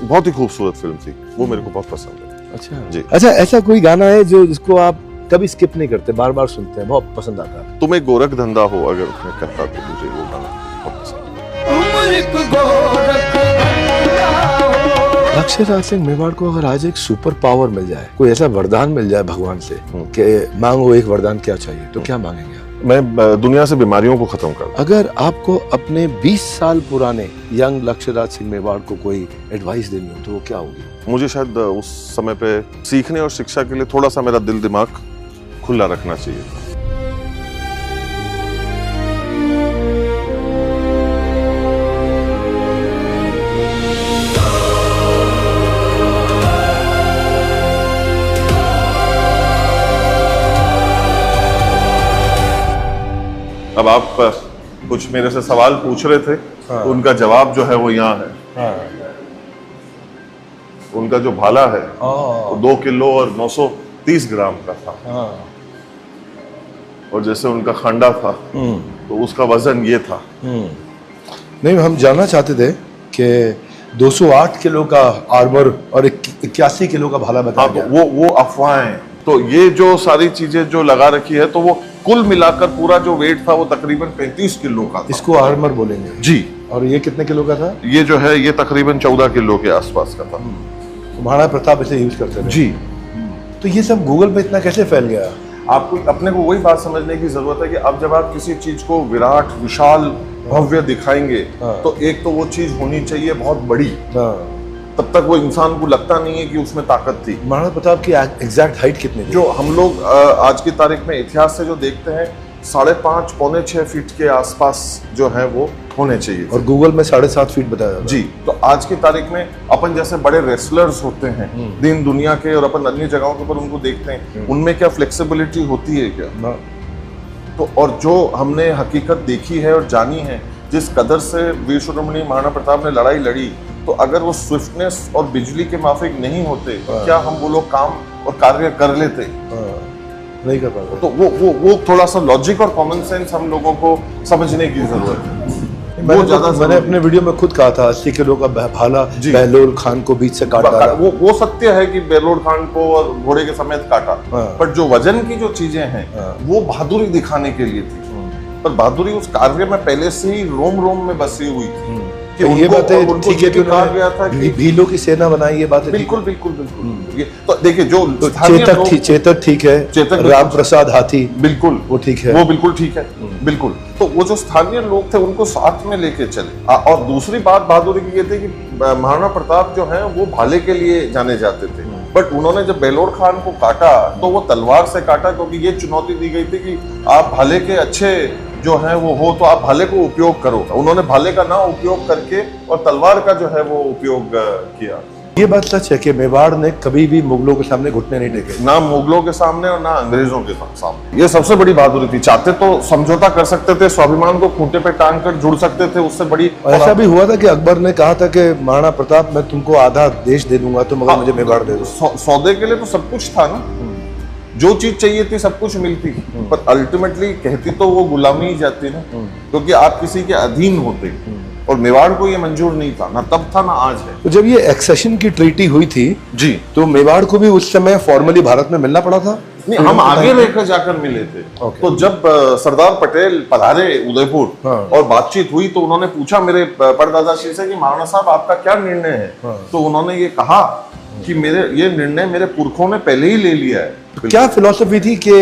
बहुत ही खूबसूरत फिल्म थी, वो मेरे को बहुत पसंद है। अच्छा जी। अच्छा, ऐसा कोई गाना है जो जिसको आप कभी स्किप नहीं करते, बार बार सुनते हैं, बहुत पसंद आता है? तुम्हें गोरख धंधा हो अगर उसमें करता तो मुझे वो गाना बहुत पसंद है। लक्ष्यराज सिंह मेवाड़ को अगर आज एक सुपर पावर मिल जाए, कोई ऐसा वरदान मिल जाए भगवान से कि मांगो एक वरदान, क्या चाहिए, तो क्या मांगेंगे आप? मैं दुनिया से बीमारियों को खत्म कर। अगर आपको अपने 20 साल पुराने यंग लक्ष्यराज सिंह मेवाड़ को कोई एडवाइस देनी हो तो वो क्या होगी? मुझे शायद उस समय पे सीखने और शिक्षा के लिए थोड़ा सा मेरा दिल दिमाग खुला रखना चाहिए। अब आप कुछ मेरे से सवाल पूछ रहे थे। हाँ। उनका जवाब जो है वो यहाँ है। हाँ। उनका जो भाला है वो 2 किलो और 930 ग्राम का था। हाँ। और जैसे उनका खंडा था तो उसका वजन ये था। नहीं, हम जानना चाहते थे कि 208 किलो का आर्मर और 81 किलो का भाला बताया गया। वो अफवाहें। तो ये जो सारी चीजें जो लगा रखी है तो वो कुल मिलाकर पूरा जो वेट था वो तकरीबन 35 किलो का था। इसको आर्मर बोलेंगे जी। और ये कितने किलो का था? ये जो है ये तकरीबन 14 किलो के आसपास का था। तो महाराणा प्रताप इसे यूज करते थे? जी। तो ये सब गूगल पे इतना कैसे फैल गया? आपको अपने को वही बात समझने की जरूरत है कि अब जब आप किसी चीज को विराट विशाल भव्य दिखाएंगे तो एक तो वो चीज होनी चाहिए बहुत बड़ी, तब तक वो इंसान को लगता नहीं है कि उसमें ताकत थी। महाराणा प्रताप की एग्जैक्ट हाइट कितनी थी? जो हम लोग आज की तारीख में इतिहास से जो देखते हैं 5.5 पौने 6 फीट के आसपास जो है वो होने चाहिए। और गूगल में 7.5 फीट बताया जी। तो आज की तारीख में अपन जैसे बड़े रेसलर्स होते हैं दिन दुनिया के और अपन अन्य जगहों के ऊपर उनको देखते हैं, उनमें क्या फ्लेक्सिबिलिटी होती है क्या? तो और जो हमने हकीकत देखी है और जानी है, जिस कदर से वीर शिरोमणि महाराणा प्रताप ने लड़ाई लड़ी तो अगर वो स्विफ्टनेस और बिजली के माफिक नहीं होते तो क्या हम वो लोग काम और कार्य कर लेते? नहीं कर पाते। तो वो थोड़ा सा लॉजिक और कॉमन सेंस हम लोगों को समझने की जरूरत है। मैंने अपने वीडियो में खुद कहा था 80 किलो का भाला बहलोल खान को बीच से काट डाला। वो सत्य है कि बहलोल खान को और घोड़े के समेत काटा, पर जो वजन की जो चीजें हैं वो बहादुरी दिखाने के लिए थी, पर बहादुरी उस कार्य में पहले से ही रोम रोम में बसी हुई थी। तो ये बातें ठीक है कि कहा गया था कि भीलों की सेना बनाई, ये बातें बिल्कुल बिल्कुल बिल्कुल। ये तो देखिए जो चेतक ठीक है, राम प्रसाद हाथी बिल्कुल वो ठीक है, वो बिल्कुल ठीक है बिल्कुल। तो वो जो स्थानीय लोग थे उनको साथ में लेके चले। और दूसरी बात बहादुरी की ये थी कि महाराणा प्रताप जो है वो भाले के लिए जाने जाते थे, बट उन्होंने जब बेलोर खान को काटा तो वो तलवार से काटा, क्योंकि ये चुनौती दी गई थी कि आप भाले के अच्छे जो है वो हो तो आप भाले को उपयोग करो। उन्होंने भाले का ना उपयोग करके और तलवार का जो है वो उपयोग किया। ये बात सच है कि मेवाड़ ने कभी भी मुगलों के सामने घुटने नहीं टेके, ना मुगलों के सामने और ना अंग्रेजों के सामने। ये सबसे बड़ी बहादुरी थी। चाहते तो समझौता कर सकते थे, स्वाभिमान को खूंटे पे टांग कर जुड़ सकते थे, उससे बड़ी। ऐसा भी हुआ था कि अकबर ने कहा था कि महाराणा प्रताप मैं तुमको आधा देश दे दूंगा तो मगर मुझे मेवाड़ दे दो। सौदे के लिए तो सब कुछ था ना, जो चीज चाहिए थी सब कुछ मिलती, पर अल्टीमेटली कहती तो वो गुलामी ही जाती ना, क्योंकि आप किसी के अधीन होते, और मेवाड़ को ये मंजूर नहीं था, ना तब था ना आज है। तो जब ये एक्सेशन की ट्रीटी हुई थी जी, तो मेवाड़ को भी उस समय फॉर्मली भारत में मिलना पड़ा था? नहीं, हम आगे लेकर जाकर मिले थे। तो जब सरदार पटेल पधारे उदयपुर और बातचीत हुई तो उन्होंने पूछा मेरे परदादा श्री से कि महाराणा साहब आपका क्या निर्णय है? तो उन्होंने ये कहा कि ये निर्णय मेरे पुरखों ने पहले ही ले लिया है। क्या फिलॉसफी थी कि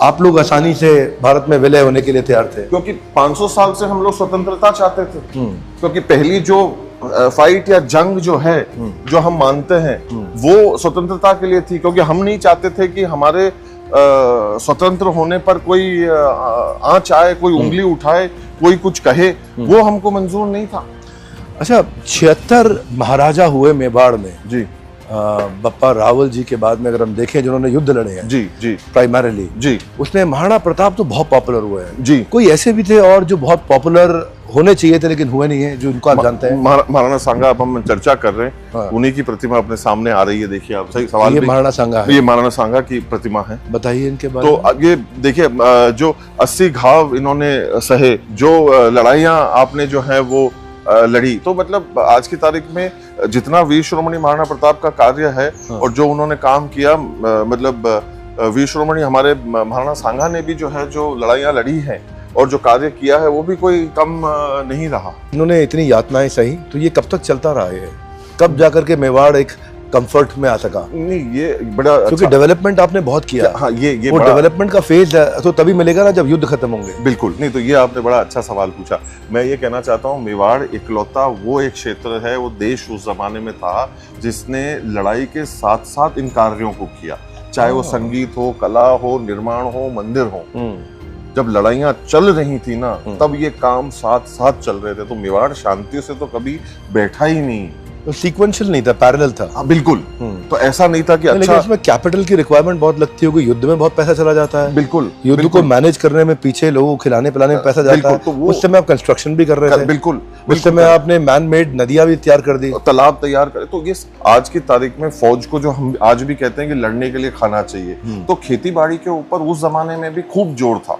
आप लोग आसानी से भारत में विलय होने के लिए तैयार थे? क्योंकि 500 साल से हम लोग स्वतंत्रता चाहते थे, क्योंकि पहली जो फाइट या जंग जो है जो हम मानते हैं वो स्वतंत्रता के लिए थी, क्योंकि हम नहीं चाहते थे कि हमारे स्वतंत्र होने पर कोई आंच आए, कोई उंगली उठाए, कोई कुछ कहे, वो हमको मंजूर नहीं था। अच्छा, 76 महाराजा हुए मेवाड़ में जी। बप्पा रावल जी के बाद में अगर हम देखें जिन्होंने युद्ध लड़े हैं जी जी प्राइमरीली जी, उसमें महाराणा प्रताप तो बहुत पॉपुलर हुए हैं जी। कोई ऐसे भी थे और जो बहुत पॉपुलर होने चाहिए थे लेकिन हुए नहीं है, जो उनको आप जानते हैं? महाराणा सांगा, अब हम चर्चा कर रहे हैं, उन्हीं की प्रतिमा अपने सामने आ रही है। देखिए आप, सही सवाल। ये महाराणा सांगा है, ये महाराणा सांगा की प्रतिमा है। बताइए इनके बारे में। तो ये देखिए जो 80 घाव इन्होंने सहे, जो लड़ाइयां आपने जो है वो लड़ी, तो मतलब आज की तारीख में जितना वीर शिरोमणि महाराणा प्रताप का कार्य है और जो उन्होंने काम किया, मतलब वीर शिरोमणि हमारे महाराणा सांगा ने भी जो है जो लड़ाइयां लड़ी हैं और जो कार्य किया है वो भी कोई कम नहीं रहा। इन्होंने इतनी यातनाएं सही, तो ये कब तक चलता रहा है? कब जाकर के मेवाड़ एक कंफर्ट में आ सका? नहीं, ये बड़ा क्योंकि डेवलपमेंट आपने बहुत किया। हाँ, ये वो डेवलपमेंट का फेज तो तभी मिलेगा ना जब युद्ध खत्म होंगे। बिल्कुल नहीं, तो ये आपने बड़ा अच्छा सवाल पूछा। मैं ये कहना चाहता हूँ, मेवाड़ इकलौता वो एक क्षेत्र है, वो देश उस जमाने में था जिसने लड़ाई के साथ साथ इन कार्यों को किया, चाहे वो संगीत हो, कला हो, निर्माण हो, मंदिर हो। जब लड़ाइयां चल रही थी ना, तब ये काम साथ साथ चल रहे थे। तो मेवाड़ शांति से तो कभी बैठा ही नहीं, तो सीक्वेंशियल नहीं था, पैरेलल था। बिल्कुल। तो ऐसा नहीं था कि अच्छा, लेकिन इसमें कैपिटल की रिक्वायरमेंट बहुत लगती होगी, युद्ध में बहुत पैसा चला जाता है। बिल्कुल। युद्ध को मैनेज करने में, पीछे लोगों को खिलाने पिलाने में पैसा जाता है। तो उस समय आप कंस्ट्रक्शन भी कर रहे थे। बिल्कुल। उस समय आपने मैन मेड नदियां भी तैयार कर दी, तालाब तैयार करे। तो ये आज की तारीख में फौज को जो हम आज भी कहते हैं कि लड़ने के लिए खाना चाहिए, तो खेती बाड़ी के ऊपर उस जमाने में भी खूब जोर था।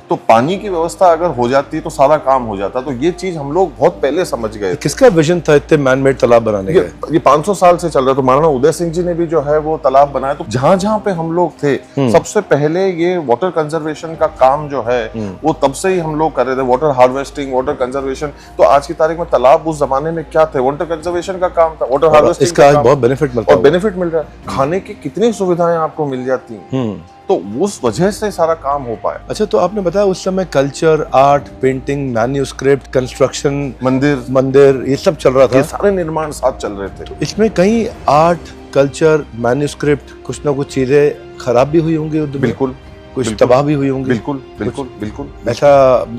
तो पानी की व्यवस्था अगर हो जाती तो सारा काम हो जाता। तो ये चीज हम लोग बहुत पहले समझ गए। किसका विजन था इतने मैन मेड तालाब बनाने का? ये 500 साल से चल रहा है। तो महाराणा उदय सिंह जी ने भी जो है वो तालाब बनाया। तो जहां जहां पे हम लोग थे, सबसे पहले ये वाटर कंजर्वेशन का काम जो है वो तब से ही हम लोग कर रहे थे, वाटर हार्वेस्टिंग, वाटर कंजर्वेशन। तो आज की तारीख में तालाब उस जमाने में क्या थे? वाटर कंजर्वेशन का काम था, वाटर हार्वेस्टिंग। इसका आज बहुत बेनिफिट मिलता है, और बेनिफिट मिल रहा है, खाने की कितनी सुविधाएं आपको मिल जाती हैं। तो उस वजह से सारा काम हो पाया। अच्छा, तो आपने बताया उस समय culture, art, painting, manuscript, construction, मंदिर ये सब चल रहा था। ये सारे निर्माण साथ चल रहे थे। इसमें कहीं आर्ट, कल्चर, मैन्युस्क्रिप्ट, कुछ ना कुछ चीजें खराब भी हुई होंगी युद्ध में? बिल्कुल। कुछ तबाह भी हुई होंगी? बिल्कुल बिल्कुल बिल्कुल। ऐसा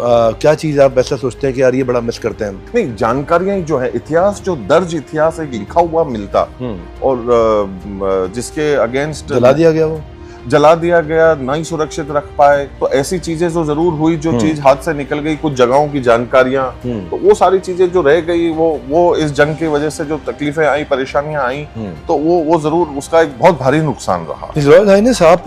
क्या चीज आप ऐसा सोचते हैं कि यार ये बड़ा मिस करते हैं हम? नहीं, जानकारियां जो है, इतिहास जो दर्ज इतिहास एक लिखा हुआ मिलता और जिसके अगेंस्ट जला दिया गया वो। जला दिया गया, ना ही सुरक्षित रख पाए। तो ऐसी चीजें जो जरूर हुई, जो चीज हाथ से निकल गई, कुछ जगहों की जानकारियां, तो वो सारी चीजें जो रह गई, वो इस जंग की वजह से जो तकलीफें आई, परेशानियां आई, तो वो जरूर उसका एक बहुत भारी नुकसान रहा। रॉयल हाइनेस, आप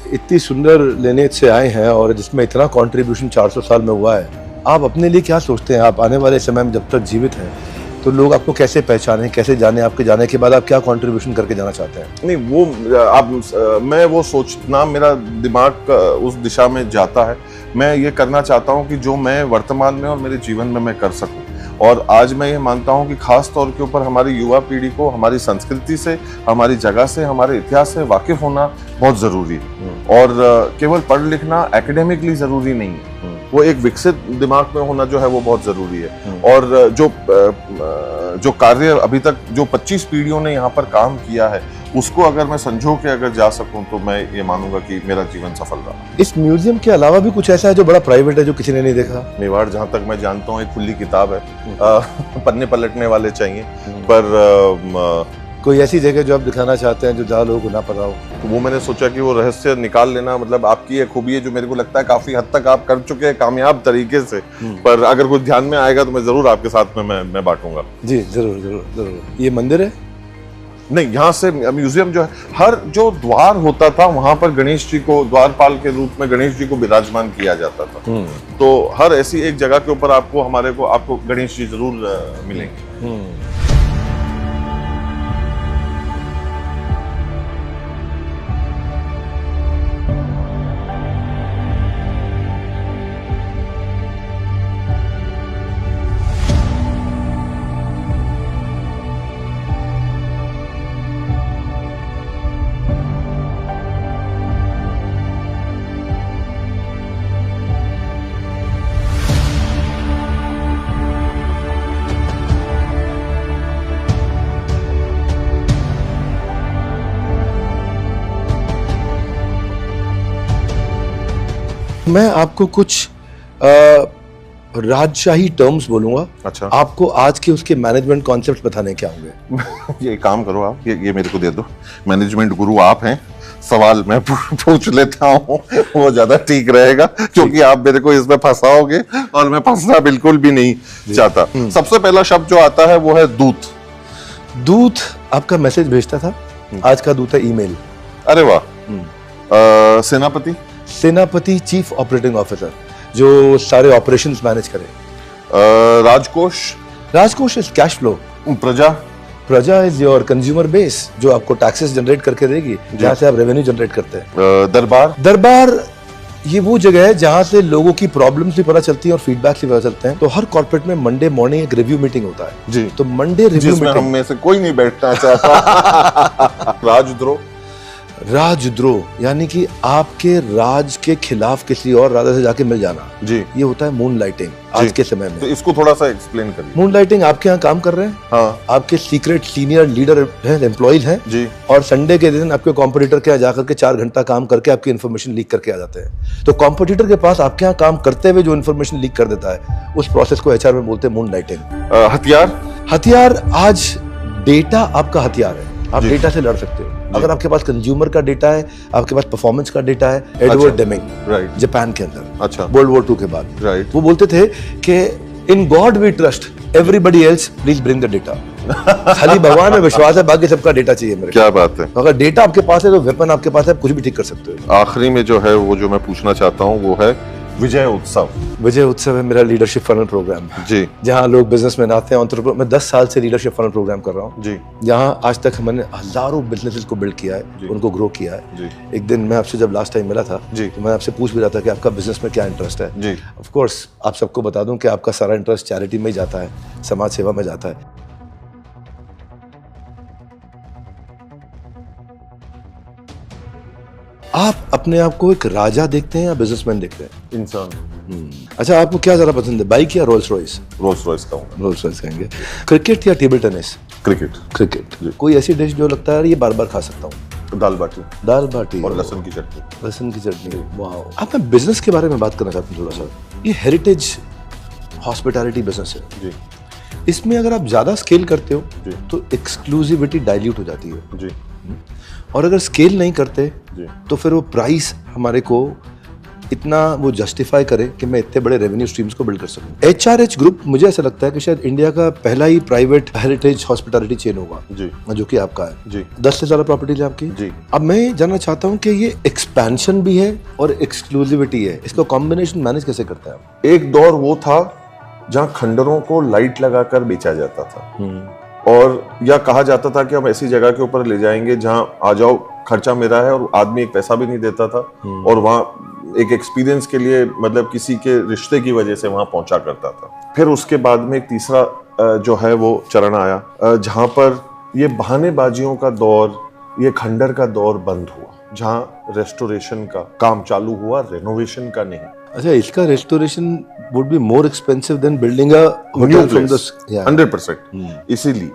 इतनी सुंदर लेनेज से आए हैं और जिसमें इतना कंट्रीब्यूशन 400 साल में हुआ है, आप अपने लिए क्या सोचते हैं? आप आने वाले समय में जब तक जीवित हैं तो लोग आपको कैसे पहचाने, कैसे जाने? आपके जाने के बाद आप क्या कंट्रीब्यूशन करके जाना चाहते हैं? नहीं, वो मैं वो सोचना, मेरा दिमाग उस दिशा में जाता है। मैं ये करना चाहता हूँ कि जो मैं वर्तमान में और मेरे जीवन में मैं कर सकूँ। और आज मैं ये मानता हूँ कि खास तौर के ऊपर हमारी युवा पीढ़ी को हमारी संस्कृति से, हमारी जगह से, हमारे इतिहास से वाकिफ होना बहुत जरूरी है। और केवल पढ़ लिखना एकेडमिकली जरूरी नहीं है, वो एक विकसित दिमाग में होना जो है वो बहुत जरूरी है। और जो कार्य अभी तक जो 25 पीढ़ियों ने यहाँ पर काम किया है, उसको अगर मैं संजो के अगर जा सकूं तो मैं ये मानूंगा कि मेरा जीवन सफल रहा। इस म्यूजियम के अलावा भी कुछ ऐसा है जो बड़ा प्राइवेट है, जो किसी ने नहीं देखा? मेवाड़ जहाँ तक मैं जानता हूँ एक खुली किताब है, पन्ने पलटने वाले चाहिए, पर कोई ऐसी जगह जो आप दिखाना चाहते हैं जो जहाँ लोगों को ना पता हो? तो वो मैंने सोचा कि वो रहस्य निकाल लेना, मतलब आपकी एक खूबी है जो मेरे को लगता है काफी हद तक आप कर चुके हैं कामयाब तरीके से, पर अगर कुछ ध्यान में आएगा तो मैं जरूर आपके साथ में मैं बांटूंगा। जी जरूर जरूर जरूर। ये मंदिर है? नहीं, यहाँ से म्यूजियम जो है, हर जो द्वार होता था वहां पर गणेश जी को द्वारपाल के रूप में गणेश जी को विराजमान किया जाता था। तो हर ऐसी एक जगह के ऊपर आपको गणेश जी जरूर मिलेंगे। मैं आपको कुछ राजशाही टर्म्स बोलूंगा। अच्छा। आपको आज के उसके मैनेजमेंट कॉन्सेप्ट बताने क्या होंगे? ये काम करो आप, ये मेरे को दे दो, मैनेजमेंट गुरु आप हैं, सवाल मैं पूछ लेता हूँ, वो ज्यादा ठीक रहेगा, क्योंकि आप मेरे को इसमें फंसाओगे और मैं फंसना बिल्कुल भी नहीं चाहता। सबसे पहला शब्द जो आता है वो है दूत। दूत आपका मैसेज भेजता था, आज का दूत है ईमेल। अरे वाह। सेनापति? सेनापति चीफ ऑपरेटिंग ऑफिसर, जो सारे ऑपरेशंस मैनेज करे। राजकोष? राजकोष इज कैश फ्लो। प्रजा? प्रजा इज योर कंज्यूमर बेस, जो आपको टैक्सेस जनरेट करके देगी, जहाँ से आप रेवेन्यू जनरेट करते हैं। दरबार? दरबार ये वो जगह है जहाँ से लोगों की प्रॉब्लम्स भी पता चलती है और फीडबैक भी पता चलते हैं। तो हर कॉर्पोरेट में मंडे मॉर्निंग एक रिव्यू मीटिंग होता है जी। तो मंडे रिव्यू जिसमें मीटिंग हम में से कोई नहीं बैठना चाहता। राजद्रोह? राजद्रोह यानी कि आपके राज के खिलाफ किसी और राजा से जाके मिल जाना जी, ये होता है मून लाइटिंग आज के समय में। तो इसको थोड़ा सा एक्सप्लेन करिए। मून लाइटिंग आपके यहाँ काम कर रहे हैं, हाँ, आपके सीक्रेट सीनियर लीडर हैं, एम्प्लॉइज हैं जी, और संडे के दिन आपके कॉम्पिटिटर के यहाँ जाकर के 4 घंटा काम करके आपकी इन्फॉर्मेशन लीक करके आ जाते हैं। तो कॉम्पिटिटर के पास आपके यहाँ काम करते हुए जो इन्फॉर्मेशन लीक कर देता है उस प्रोसेस को एचआर में बोलते हैं मून लाइटिंग। हथियार? हथियार आज डेटा आपका हथियार है, आप डेटा से लड़ सकते हो। अगर आपके पास कंज्यूमर का डेटा है, आपके पास परफॉर्मेंस का डेटा है। एडवर्ड डेमिंग, राइट, जापान के अंदर, अच्छा, वर्ल्ड वॉर 2 के बाद, राइट, वो बोलते थे कि in God we trust, everybody else please bring the data. खाली भगवान में विश्वास है, बाकी सबका डेटा चाहिए मेरे। क्या बात है। अगर डेटा आपके पास है तो वेपन आपके पास है, कुछ भी ठीक कर सकते हो। आखिरी में जो है वो जो मैं पूछना चाहता हूँ वो है विजय उत्सव। विजय उत्सव है मेरा लीडरशिप फनल प्रोग्राम जी, जहाँ लोग बिजनेसमैन आते हैं, एंटरप्रेन्योर। मैं 10 साल से लीडरशिप फनल प्रोग्राम कर रहा हूँ जी, जहाँ आज तक हमने हजारों बिजनेसेस को बिल्ड किया है, उनको ग्रो किया है जी। एक दिन मैं आपसे जब लास्ट टाइम मिला था जी, तो मैं आपसे पूछ भी रहा था कि आपका बिजनेस में क्या इंटरेस्ट है जी। ऑफ कोर्स आप सबको बता दूं कि आपका सारा इंटरेस्ट चैरिटी में ही जाता है, समाज सेवा में जाता है। आप अपने आप को एक राजा देखते हैं या बिजनेसमैन देखते हैं? इंसान। अच्छा, आपको क्या ज्यादा पसंद है, बाइक या रोल्स रॉयस? रोल्स रॉयस कहूँगा। रोल्स रॉयस कहेंगे। क्रिकेट या टेबल टेनिस? क्रिकेट। क्रिकेट। कोई ऐसी डिश जो लगता है ये बार बार खा सकता हूँ? दाल बाटी। दाल बाटी और लहसुन की चटनी। लहसुन की चटनी। वाह। अब मैं बिजनेस के बारे में बात करना चाहता हूँ थोड़ा सा। ये हेरिटेज हॉस्पिटैलिटी बिजनेस है जी, इसमें अगर आप ज्यादा स्केल करते हो जी, तो एक्सक्लूसिविटी डाइल्यूट हो जाती है जी, और अगर स्केल नहीं करते जी। तो फिर वो प्राइस हमारे को इतना वो जस्टिफाई करे कि मैं इतने बड़े रेवेन्यू स्ट्रीम्स को बिल्ड कर सकूं। HRH ग्रुप मुझे ऐसा लगता है कि शायद इंडिया का पहला ही प्राइवेट हेरिटेज हॉस्पिटैलिटी चेन होगा जी। जो कि आपका है जी। 10 से ज्यादा प्रॉपर्टी है आपकी जी। अब मैं जानना चाहता हूं कि ये एक्सपेंशन भी है और एक्सक्लूसिविटी है, इसका कॉम्बिनेशन मैनेज कैसे करता है आप? एक दौर वो था जहां खंडरों को लाइट लगाकर बेचा जाता था और या कहा जाता था कि हम ऐसी जगह के ऊपर ले जाएंगे जहां आ जाओ, खर्चा मेरा है, और आदमी एक पैसा भी नहीं देता था और वहां एक एक्सपीरियंस के लिए मतलब किसी के रिश्ते की वजह से वहां पहुंचा करता था। फिर उसके बाद में एक तीसरा जो है वो चरण आया जहां पर ये बहानेबाजियों का दौर, ये खंडर का दौर बंद हुआ, जहां रेस्टोरेशन का काम चालू हुआ, रेनोवेशन का नहीं। अच्छा, इसका restoration would be more expensive than building a hotel from the 100%। इसीलिए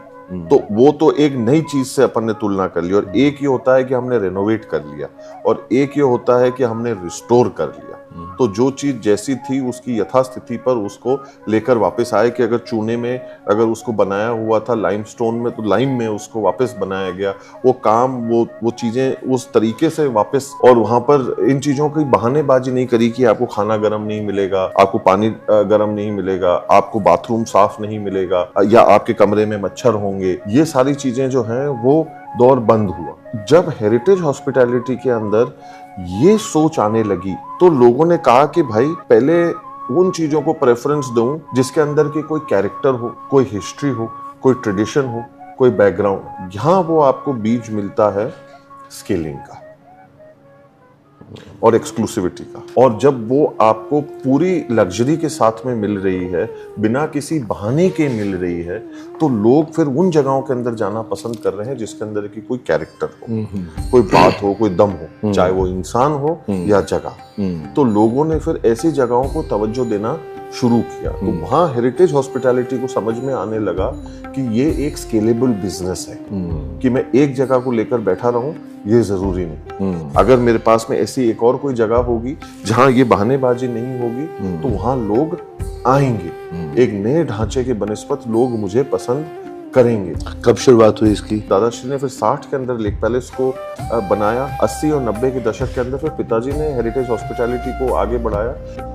तो वो तो एक नई चीज से अपन ने तुलना कर ली, और एक ये होता है कि हमने रेनोवेट कर लिया और एक ये होता है कि हमने रिस्टोर कर लिया। तो जो चीज जैसी थी उसकी यथास्थिति पर उसको लेकर वापस आए कि अगर चूने में अगर उसको बनाया हुआ था लाइमस्टोन में तो लाइम में उसको वापस बनाया गया, वो काम वो चीजें उस तरीके से वापस, और वहां पर इन चीजों की बहानेबाजी नहीं करी कि आपको खाना गर्म नहीं मिलेगा, आपको पानी गर्म नहीं मिलेगा, आपको बाथरूम साफ नहीं मिलेगा, या आपके कमरे में मच्छर होंगे। ये सारी चीजें जो हैं वो दौर बंद हुआ। जब हेरिटेज हॉस्पिटैलिटी के अंदर ये सोच आने लगी तो लोगों ने कहा कि भाई पहले उन चीजों को प्रेफरेंस दूं जिसके अंदर की कोई कैरेक्टर हो, कोई हिस्ट्री हो, कोई ट्रेडिशन हो, कोई बैकग्राउंड। यहां वो आपको बीज मिलता है स्केलिंग का और एक्सक्लूसिविटी का, और जब वो आपको पूरी लग्जरी के साथ में मिल रही है, बिना किसी बहाने के मिल रही है, तो लोग फिर उन जगहों के अंदर जाना पसंद कर रहे हैं जिसके अंदर की कोई कैरेक्टर हो, कोई बात हो, कोई दम हो, चाहे वो इंसान हो या जगह। तो लोगों ने फिर ऐसी जगहों को तवज्जो देना शुरू किया। तो वहां हेरिटेज हॉस्पिटैलिटी को समझ में आने लगा कि ये एक स्केलेबल बिजनेस है, कि मैं एक जगह को लेकर बैठा रहूं ये जरूरी नहीं। अगर मेरे पास में ऐसी एक और कोई जगह होगी जहां ये बहानेबाजी नहीं होगी तो वहां लोग आएंगे, एक नए ढांचे के बनिस्बत लोग मुझे पसंद करेंगे। कब शुरुआत हुई इसकी? दादाश्री ने फिर 60 के अंदर लेक पैलेस को बनाया, 80 और 90 के दशक के अंदर फिर पिताजी ने हेरिटेज हॉस्पिटैलिटी को आगे बढ़ाया।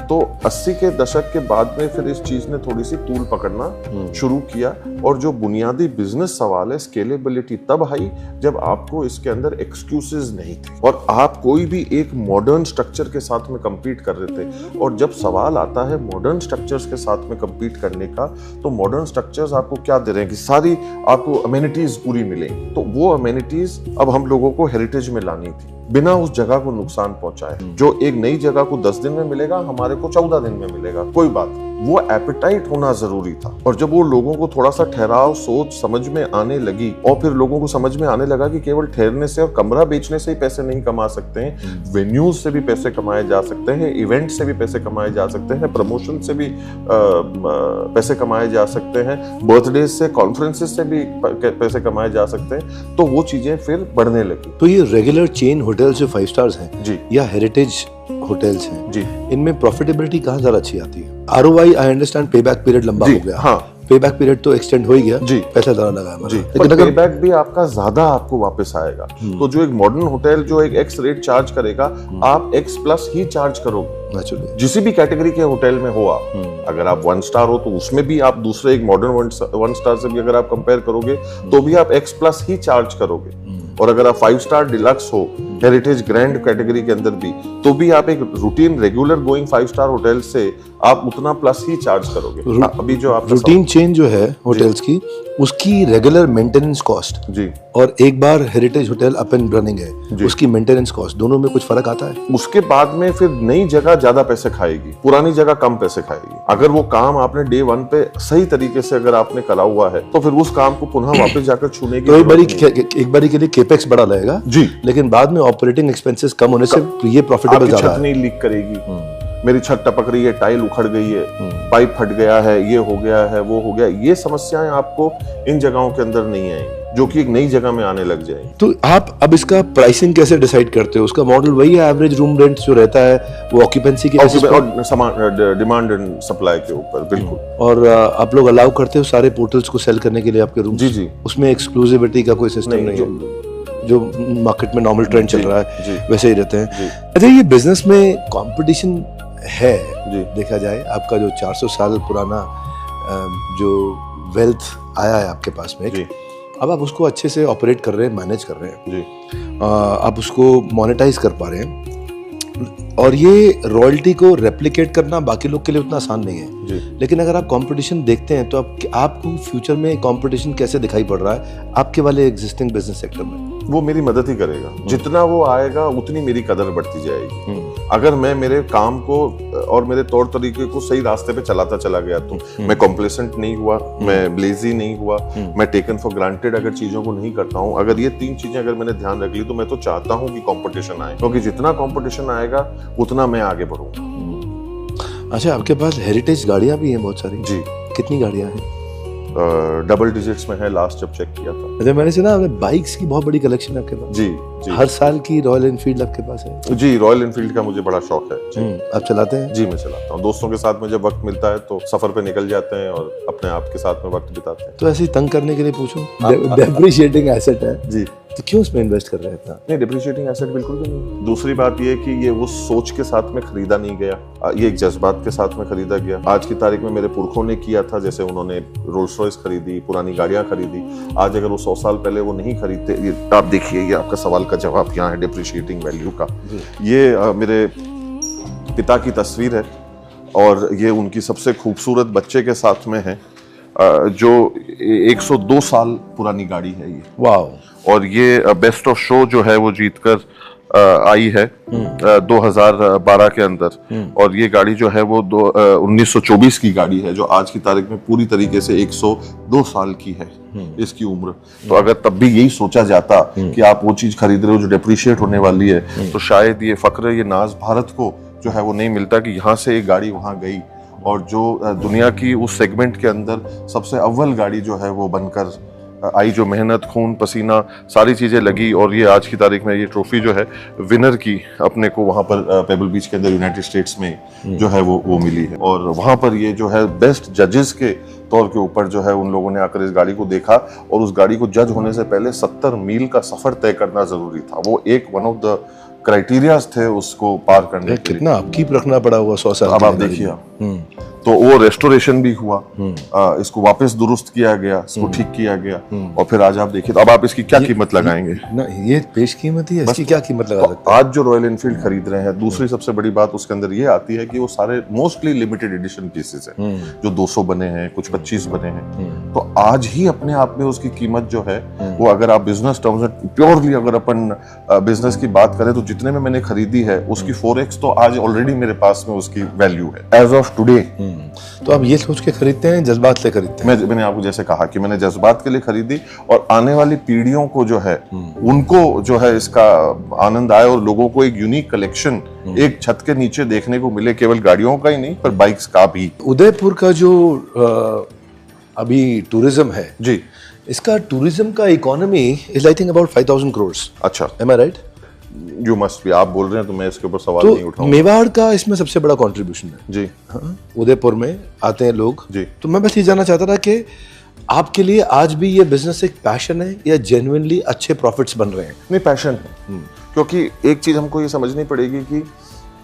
तो 80 के दशक के बाद में फिर इस चीज ने थोड़ी सी तूल पकड़ना शुरू किया, और जो बुनियादी बिजनेस सवाल है स्केलेबिलिटी तब आई जब आपको इसके अंदर एक्सक्यूजेस नहीं थे और आप कोई भी एक मॉडर्न स्ट्रक्चर के साथ में compete कर रहे थे। और जब सवाल आता है मॉडर्न स्ट्रक्चर्स के साथ में compete करने का, तो मॉडर्न स्ट्रक्चर्स आपको क्या दे रहे हैं कि सारी आपको अमेनिटीज पूरी मिलेंगी। तो वो अमेनिटीज अब हम लोगों को हेरिटेज में लानी थी बिना उस जगह को नुकसान पहुंचाए। जो एक नई जगह को 10 दिन में मिलेगा, हमारे को 14 दिन में मिलेगा, कोई बात नहीं। वो एपेटाइट होना जरूरी था। और जब वो लोगों को थोड़ा सा ठहराव सोच समझ में आने लगी, और फिर लोगों को समझ में आने लगा कि केवल ठहरने से और कमरा बेचने से ही पैसे नहीं कमा सकते हैं, वेन्यूज से भी पैसे कमाए जा सकते हैं, इवेंट से भी पैसे कमाए जा सकते हैं, प्रमोशन से भी पैसे कमाए जा सकते हैं, बर्थडे से, कॉन्फ्रेंसेस से भी पैसे कमाए जा सकते हैं। तो वो चीजें फिर बढ़ने लगी। तो ये रेगुलर चेन होटल्स जो 5 स्टार्स हैं जी, या हेरिटेज होटल्स हैं जी, इनमें प्रॉफिटेबिलिटी कहाँ ज्यादा अच्छी आती है? ROI आई अंडरस्टैंड, पे बैक पीरियड लंबा जी, हो गया, हाँ, पे बैक पीरियड तो एक्सटेंड हो ही गया जी, पैसा ज्यादा लगा है जी, लेकिन पर अगर पेबैक भी आपका ज्यादा आपको वापस आएगा। तो जो एक मॉडर्न होटल जो एक एक्स रेट चार्ज करेगा, आप एक्स प्लस ही चार्ज करोगे जिसी भी कैटेगरी के होटल में हो आप। अगर आप 1 स्टार हो तो उसमें भी आप दूसरे एक मॉडर्न 1 स्टार से भी अगर आप कंपेयर करोगे तो भी आप एक्स प्लस ही चार्ज करोगे। और अगर आप 5 स्टार डिलक्स हो हेरिटेज ग्रैंड कैटेगरी के अंदर भी, तो भी आप एक routine regular going 5 star hotel से आप उतना प्लस ही चार्ज करोगे। अभी जो आप रूटीन चेन जो है होटल्स की, उसकी रेगुलर मेंटेनेंस कॉस्ट जी, और एक बार heritage hotel up and running है उसकी मेंटेनेंस कॉस्ट, दोनों में कुछ फर्क आता है? उसके बाद में फिर नई जगह ज्यादा पैसे खाएगी, पुरानी जगह कम पैसे खाएगी। अगर वो काम आपने डे 1 पे सही तरीके से अगर आपने करा हुआ है तो फिर उस काम को पुनः वापस जाकर छूने की तो एक बारी के लिए केपेक्स बड़ा लगेगा जी, लेकिन बाद में ऑपरेटिंग एक्सपेंसेस कम होने से ये प्रॉफिटेबल आपकी ज्यादा छत नहीं लीक करेगी, मेरी छत टपक रही है, टाइल उखड़ गई है, पाइप फट गया है, ये हो गया है, वो हो गया, ये समस्याएं आपको इन जगहों के अंदर नहीं आएंगी। जो कि एक नई जगह में आने लग जाएंगे। तो आप अब इसका प्राइसिंग कैसे डिसाइड करते हो? उसका मॉडल वही है, एवरेज रूम रेंट जो रहता है वो ऑक्यूपेंसी के बेसिस पे? और डिमांड एंड सप्लाई के ऊपर, बिल्कुल। और आप लोग अलाउ करते हो सारे पोर्टल्स को सेल करने के लिए आपके रूम? जी जी। उसमें एक्सक्लूसिविटी का कोई सिस्टम नहीं है? जो मार्केट में नॉर्मल ट्रेंड चल रहा है वैसे ही रहते हैं। अच्छा, ये बिजनेस में कंपटीशन है देखा जाए, आपका जो 400 साल पुराना जो वेल्थ आया है आपके पास में, अब आप उसको अच्छे से ऑपरेट कर रहे हैं, मैनेज कर रहे हैं जी, आप उसको मोनेटाइज कर पा रहे हैं, और ये रॉयल्टी को रेप्लिकेट करना बाकी लोग के लिए उतना आसान नहीं है जी। लेकिन अगर आप कंपटीशन देखते हैं तो आपको फ्यूचर में कंपटीशन कैसे दिखाई पड़ रहा है आपके वाले एग्जिस्टिंग बिजनेस सेक्टर में? वो मेरी मदद ही करेगा, जितना वो आएगा उतनी मेरी कदर बढ़ती जाएगी। अगर मैं मेरे काम को और मेरे तौर तरीके को सही रास्ते पे चलाता चला गया तो मैं कॉम्प्लेसेंट नहीं हुआ, मैं लेजी नहीं हुआ, मैं टेकन फॉर ग्रांटेड अगर चीजों को नहीं करता हूँ, अगर ये 3 चीजें अगर मैंने ध्यान रख ली तो मैं तो चाहता हूँ कि कंपटीशन आए, क्योंकि जितना कंपटीशन आएगा उतना मैं आगे बढ़ूंगा। अच्छा, आपके पास हेरिटेज गाड़ियां भी हैं बहुत सारी जी। कितनी गाड़ियां हैं? डबल डिजिट्स में है, लास्ट जब चेक किया था। अच्छा, मैंने सुना बाइक्स की बहुत बड़ी कलेक्शन है आपके पास। जी जी। हर साल की रॉयल एनफील्ड आपके पास है? जी, रॉयल एनफील्ड का मुझे बड़ा शौक है जी। आप चलाते हैं? जी, मैं चलाता हूँ। दोस्तों के साथ में जब वक्त मिलता है तो सफर पे निकल जाते हैं और अपने आप के साथ में वक्त बिताते हैं। तो ऐसे ही तंग करने के लिए पूछूं, डेप्रिशिएटिंग एसेट है जी, तो क्यों उसमें इन्वेस्ट कर रहे हैं इतना? नहीं, डिप्रिशिएटिंग एसेट बिल्कुल भी नहीं। दूसरी बात ये कि ये उस सोच के साथ में खरीदा नहीं गया, ये एक जज्बात के साथ में खरीदा गया। आज की तारीख में मेरे पुरखों ने किया था, जैसे उन्होंने रोल्स रॉयस खरीदी, पुरानी गाड़ियां खरीदी। आज अगर वो 100 साल पहले वो नहीं खरीदते, ये आप देखिए, ये आपका सवाल का जवाब यहाँ है डिप्रिशिएटिंग वैल्यू का। ये मेरे पिता की तस्वीर है और ये उनकी सबसे खूबसूरत बच्चे के साथ में है, जो 102 साल पुरानी गाड़ी है ये। वाह। और ये बेस्ट ऑफ शो जो है वो जीतकर आई है 2012 के अंदर। और ये गाड़ी जो है वो 1924 की गाड़ी है, जो आज की तारीख में पूरी तरीके से 102 साल की है इसकी उम्र। तो अगर तब भी यही सोचा जाता कि आप वो चीज खरीद रहे हो जो डेप्रिशिएट होने वाली है, तो शायद ये फक्र, ये नाज भारत को जो है वो नहीं मिलता कि यहाँ से एक गाड़ी वहां गई और जो दुनिया की उस सेगमेंट के अंदर सबसे अव्वल गाड़ी जो है वो बनकर आई, जो मेहनत, खून, पसीना, सारी चीजें लगी, और ये आज की तारीख में ये ट्रॉफी जो है विनर की अपने को वहां पर पेबल बीच के अंदर यूनाइटेड स्टेट्स में जो है वो मिली है। और वहां पर ये जो है बेस्ट जजेस के तौर के ऊपर जो है उन लोगों ने आकर इस गाड़ी को देखा, और उस गाड़ी को जज होने से पहले 70 मील का सफर तय करना जरूरी था। वो एक वन ऑफ द क्राइटेरियाज थे उसको पार करने के लिए। कितना अपकीप रखना पड़ा हुआ 100 साल। अब आप देखिए, तो वो रेस्टोरेशन भी हुआ, इसको वापस दुरुस्त किया गया, इसको ठीक किया गया, और फिर आज आप देखिए, तो अब आप इसकी क्या कीमत लगाएंगे? ना, ये पेश कीमत ही है, इसकी क्या कीमत लगा सकते हैं? आज जो रॉयल एनफील्ड खरीद रहे हैं, दूसरी सबसे बड़ी बात उसके अंदर ये आती है कि वो सारे मोस्टली लिमिटेड एडिशन पीसेस हैं, जो 200 बने हैं, कुछ 25 बने हैं। तो आज ही अपने आप में उसकी कीमत जो है वो, अगर आप बिजनेस टर्म्स में प्योरली अगर अपन बिजनेस की बात करें, तो जितने में मैंने खरीदी है उसकी 4x तो आज ऑलरेडी मेरे पास में उसकी वैल्यू है एज ऑफ टुडे। तो आप ये सोच के खरीदते हैं, जज्बात से खरीदते हैं? मैंने आपको जैसे कहा कि मैंने जज्बात के लिए खरीदी, और आने वाली पीढ़ियों को जो है उनको जो है इसका आनंद आए, और लोगों को एक यूनिक कलेक्शन एक छत के नीचे देखने को मिले, केवल गाड़ियों का ही नहीं पर बाइक्स का भी। उदयपुर का जो अभी टूरिज्म है जी, इसका टूरिज्म का economy is I think about 5000 crore. अच्छा, am I right? You must be. आप बोल रहे हैं तो मैं इसके ऊपर सवाल तो नहीं उठाऊंगा। मेवाड़ का इसमें सबसे बड़ा कंट्रीब्यूशन है जी। हाँ, उदयपुर में आते हैं लोग जी। तो मैं बस ये जानना चाहता था कि आपके लिए आज भी ये बिजनेस एक पैशन है या जेन्युइनली अच्छे प्रॉफिट्स बन रहे हैं? नहीं, पैशन है, क्योंकि एक चीज हमको ये समझनी पड़ेगी कि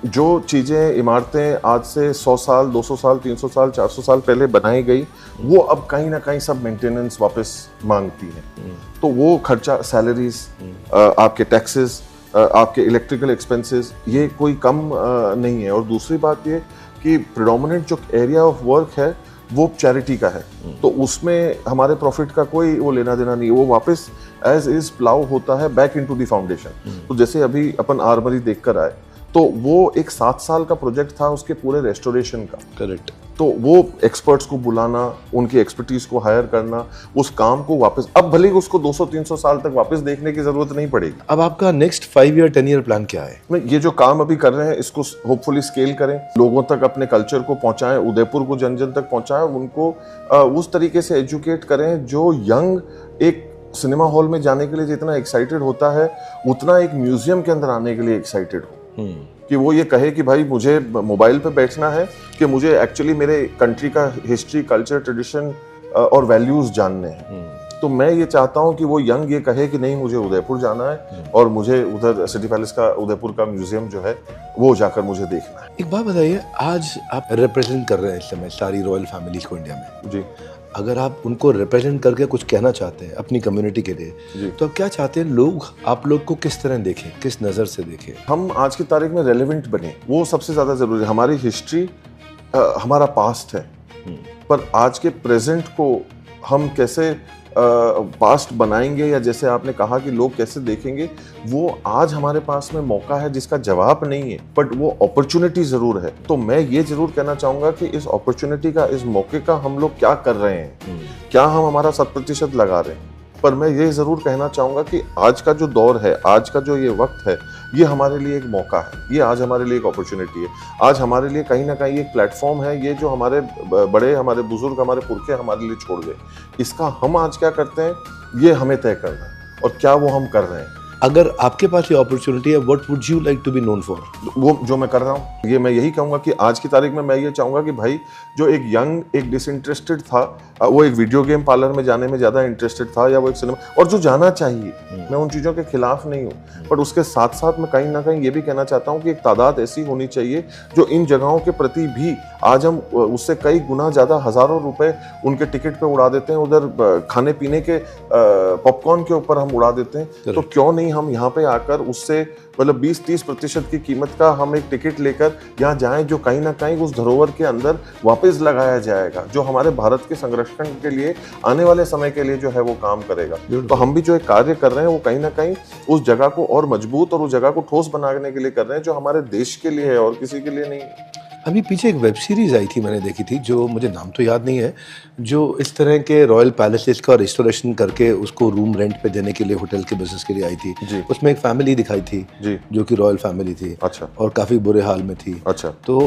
जो चीजें, इमारतें आज से 100 साल, 200 साल, 300 साल, 400 साल पहले बनाई गई, वो अब कहीं ना कहीं सब मेंटेनेंस वापस मांगती है। तो वो खर्चा, सैलरीज, आपके टैक्सेस, आपके इलेक्ट्रिकल एक्सपेंसेस, ये कोई कम नहीं है। और दूसरी बात ये कि प्रेडोमिनेंट जो एरिया ऑफ वर्क है वो चैरिटी का है, तो उसमें हमारे प्रॉफिट का कोई वो लेना देना नहीं है, वो वापस एज इज प्लाउ होता है बैक इनटू द फाउंडेशन। तो जैसे अभी अपन आर्मरी देख कर आए, तो वो एक 7 साल का प्रोजेक्ट था उसके पूरे रेस्टोरेशन का। करेक्ट। तो वो एक्सपर्ट्स को बुलाना, उनकी एक्सपर्टीज को हायर करना, उस काम को वापस, अब भले ही उसको 200-300 साल तक वापस देखने की जरूरत नहीं पड़ेगी। अब आपका नेक्स्ट 5 ईयर 10 ईयर प्लान क्या है? ये जो काम अभी कर रहे हैं इसको होपफुली स्केल करें, लोगों तक अपने कल्चर को पहुंचाएं, उदयपुर को जन जन तक पहुंचाएं, उनको उस तरीके से एजुकेट करें जो यंग एक सिनेमा हॉल में जाने के लिए जितना एक्साइटेड होता है उतना एक म्यूजियम के अंदर आने के लिए एक्साइटेड हो, कि वो ये कहे कि भाई मुझे मोबाइल पे बैठना है कि मुझे एक्चुअली मेरे कंट्री का हिस्ट्री, कल्चर, ट्रेडिशन और वैल्यूज जानने हैं। तो मैं ये चाहता हूँ कि वो यंग ये कहे कि नहीं मुझे उदयपुर जाना है और मुझे उधर सिटी पैलेस का, उदयपुर का म्यूजियम जो है वो जाकर मुझे देखना है। एक बात बताइए, आज आप रिप्रेजेंट कर रहे हैं इस समय सारी रॉयल फैमिलीज को इंडिया में जी। अगर आप उनको रिप्रेजेंट करके कुछ कहना चाहते हैं अपनी कम्युनिटी के लिए, तो आप क्या चाहते हैं लोग आप लोग को किस तरह देखें, किस नज़र से देखें? हम आज की तारीख में रेलेवेंट बने, वो सबसे ज़्यादा ज़रूरी है। हमारी हिस्ट्री हमारा पास्ट है, पर आज के प्रेजेंट को हम कैसे पास्ट बनाएंगे, या जैसे आपने कहा कि लोग कैसे देखेंगे, वो आज हमारे पास में मौका है जिसका जवाब नहीं है, बट वो अपॉर्चुनिटी जरूर है। तो मैं ये जरूर कहना चाहूंगा कि इस अपॉर्चुनिटी का, इस मौके का हम लोग क्या कर रहे हैं, क्या हम हमारा 100% लगा रहे हैं। पर मैं ये जरूर कहना चाहूंगा कि आज का जो दौर है, आज का जो ये वक्त है, ये हमारे लिए एक मौका है, ये आज हमारे लिए एक अपॉर्चुनिटी है। आज हमारे लिए कहीं ना कहीं एक प्लेटफॉर्म है, ये जो हमारे बड़े, हमारे बुजुर्ग, हमारे पुरखे हमारे लिए छोड़ गए, इसका हम आज क्या करते हैं ये हमें तय करना है, और क्या वो हम कर रहे हैं। अगर आपके पास ये अपॉर्चुनिटी है, what would you like to be known for? वो जो मैं कर रहा हूँ, ये मैं यही कहूँगा कि आज की तारीख में मैं ये चाहूँगा कि भाई जो एक यंग, एक डिसइंटरेस्टेड था, वो एक वीडियो गेम पार्लर में जाने में ज़्यादा इंटरेस्टेड था, या वो एक सिनेमा, और जो जाना चाहिए, मैं उन चीज़ों के खिलाफ नहीं हूँ, पर उसके साथ साथ मैं कहीं ना कहीं ये भी कहना चाहता हूँ कि एक तादाद ऐसी होनी चाहिए जो इन जगहों के प्रति भी, आज हम उससे कई गुना ज़्यादा हज़ारों रुपए उनके टिकट पे उड़ा देते हैं, उधर खाने पीने के पॉपकॉर्न के ऊपर हम उड़ा देते हैं, तो क्यों नहीं हम यहाँ पे आकर उससे मतलब 20-30% की कीमत का हम एक टिकट लेकर यहाँ जाएं, जो कहीं ना कहीं उस धरोहर के अंदर वापस लगाया जाएगा, जो हमारे भारत के संरक्षण के लिए आने वाले समय के लिए जो है वो काम करेगा। तो हम भी जो एक कार्य कर रहे हैं वो कहीं ना कहीं उस जगह को और मजबूत और उस जगह को ठोस बनाने के लिए कर रहे हैं, जो हमारे देश के लिए है और किसी के लिए नहीं है। अभी पीछे एक वेब सीरीज आई थी, मैंने देखी थी, जो मुझे नाम तो याद नहीं है, जो इस तरह के रॉयल पैलेसेस का रिस्टोरेशन करके उसको रूम रेंट पे देने के लिए, होटल के बिजनेस के लिए आई थी। उसमें एक फैमिली दिखाई थी जी, जो कि रॉयल फैमिली थी। अच्छा। और काफी बुरे हाल में थी। अच्छा। तो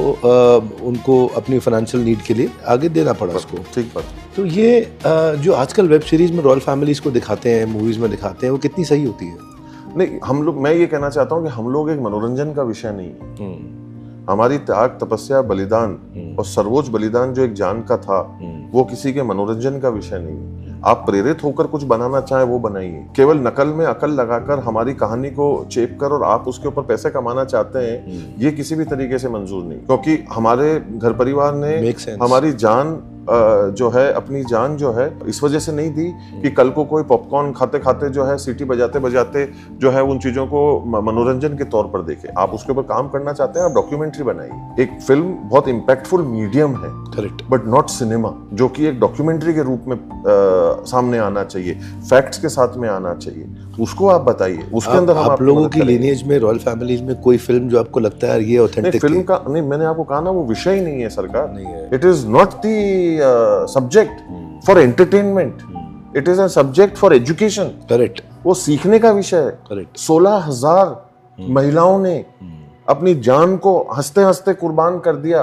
उनको अपनी फाइनेंशियल नीड के लिए आगे देना पड़ा उसको। ठीक बात। तो ये जो आजकल वेब सीरीज में रॉयल फैमिलीज को दिखाते हैं, मूवीज में दिखाते हैं, वो कितनी सही होती है? नहीं, हम लोग, मैं ये कहना चाहता हूँ कि हम लोग एक मनोरंजन का विषय नहीं है। हमारी त्याग, तपस्या, बलिदान और सर्वोच्च बलिदान जो एक जान का था, वो किसी के मनोरंजन का विषय नहीं है। आप प्रेरित होकर कुछ बनाना चाहे वो बनाइए, केवल नकल में अकल लगाकर हमारी कहानी को चेप कर और आप उसके ऊपर पैसे कमाना चाहते हैं, ये किसी भी तरीके से मंजूर नहीं। क्योंकि हमारे घर परिवार ने हमारी जान जो है, अपनी जान जो है, इस वजह से नहीं दी कि कल को कोई पॉपकॉर्न खाते खाते जो है, सीटी बजाते बजाते जो है उन चीजों को मनोरंजन के तौर पर देखे। आप उसके ऊपर काम करना चाहते हैं, आप डॉक्यूमेंट्री बनाइए। एक फिल्म बहुत इम्पैक्टफुल मीडियम है, करेक्ट, बट नॉट सिनेमा, जो कि एक डॉक्यूमेंट्री के रूप में सामने आना चाहिए, फैक्ट्स के साथ में आना चाहिए, उसको आप बताइए। उसके अंदर हम आप लोगों की लिनिएज में, रॉयल फैमिलीज में कोई फिल्म जो आपको लगता है ये ऑथेंटिक फिल्म का नहीं, मैंने आपको कहा ना, वो विषय ही नहीं है सरकार, नहीं है। It is not the subject for entertainment, it is a subject for education. Correct, वो सीखने का विषय है। करेक्ट। 16,000 महिलाओं ने अपनी जान को हंसते हंसते कुर्बान कर दिया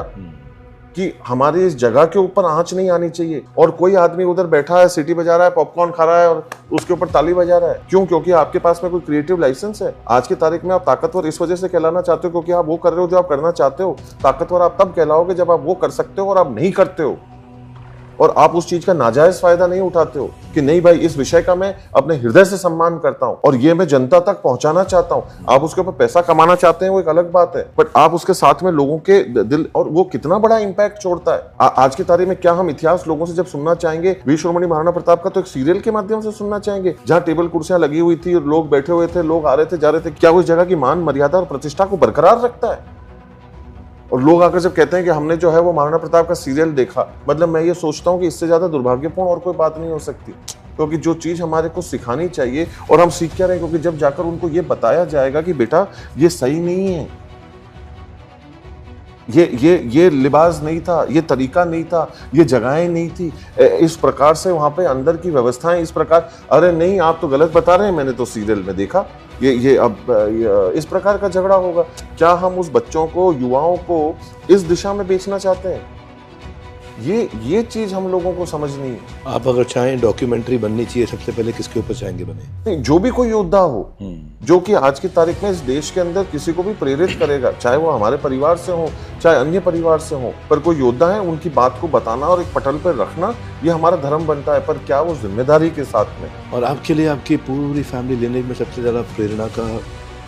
कि हमारी इस जगह के ऊपर आंच नहीं आनी चाहिए। और कोई आदमी उधर बैठा है, सीटी बजा रहा है, पॉपकॉर्न खा रहा है और उसके ऊपर ताली बजा रहा है। क्यों? क्योंकि आपके पास में कोई क्रिएटिव लाइसेंस है। आज की तारीख में आप ताकतवर इस वजह से कहलाना चाहते हो क्योंकि आप वो कर रहे हो जो आप करना चाहते हो। ताकतवर आप तब कहलाओगे जब आप वो कर सकते हो और आप नहीं करते हो, और आप उस चीज का नाजायज फायदा नहीं उठाते हो कि नहीं भाई, इस विषय का मैं अपने हृदय से सम्मान करता हूं और ये मैं जनता तक पहुंचाना चाहता हूं। आप उसके ऊपर पैसा कमाना चाहते हैं, वो एक अलग बात है, बट आप उसके साथ में लोगों के दिल, और वो कितना बड़ा इंपैक्ट छोड़ता है। आज की तारीख में क्या हम इतिहास लोगों से जब सुनना चाहेंगे, वीर शिरोमणि महाराणा प्रताप का तो एक सीरियल के माध्यम से सुनना चाहेंगे, जहां टेबल कुर्सियां लगी हुई थी और लोग बैठे हुए थे, लोग आ रहे थे, जा रहे थे। क्या उस जगह की मान, मर्यादा और प्रतिष्ठा को बरकरार रखता है? और लोग आकर जब कहते हैं कि हमने जो है वो महाराणा प्रताप का सीरियल देखा, मतलब मैं ये सोचता हूँ कि इससे ज्यादा दुर्भाग्यपूर्ण और कोई बात नहीं हो सकती। क्योंकि जो चीज हमारे को सिखानी चाहिए, और हम सीख क्या रहे हैं, क्योंकि जब जाकर उनको ये बताया जाएगा कि बेटा ये सही नहीं है, ये लिबास नहीं था, ये तरीका नहीं था, ये जगहें नहीं थी, इस प्रकार से वहां पे अंदर की व्यवस्थाएं इस प्रकार, अरे नहीं आप तो गलत बता रहे हैं, मैंने तो सीरियल में देखा, ये अब इस प्रकार का झगड़ा होगा। क्या हम उस बच्चों को, युवाओं को इस दिशा में बेचना चाहते हैं? ये चीज हम लोगों को समझनी है। आप अगर चाहें डॉक्यूमेंट्री बननी चाहिए, सबसे पहले किसके ऊपर चाहेंगे बने? नहीं, जो भी कोई योद्धा हो जो कि आज की तारीख में इस देश के अंदर किसी को भी प्रेरित करेगा, चाहे वो हमारे परिवार से हो चाहे अन्य परिवार से हो, पर कोई योद्धा है उनकी बात को बताना और एक पटल पर रखना ये हमारा धर्म बनता है। पर क्या वो जिम्मेदारी के साथ में। और आपके लिए आपकी पूरी फैमिली लेने में सबसे ज्यादा प्रेरणा का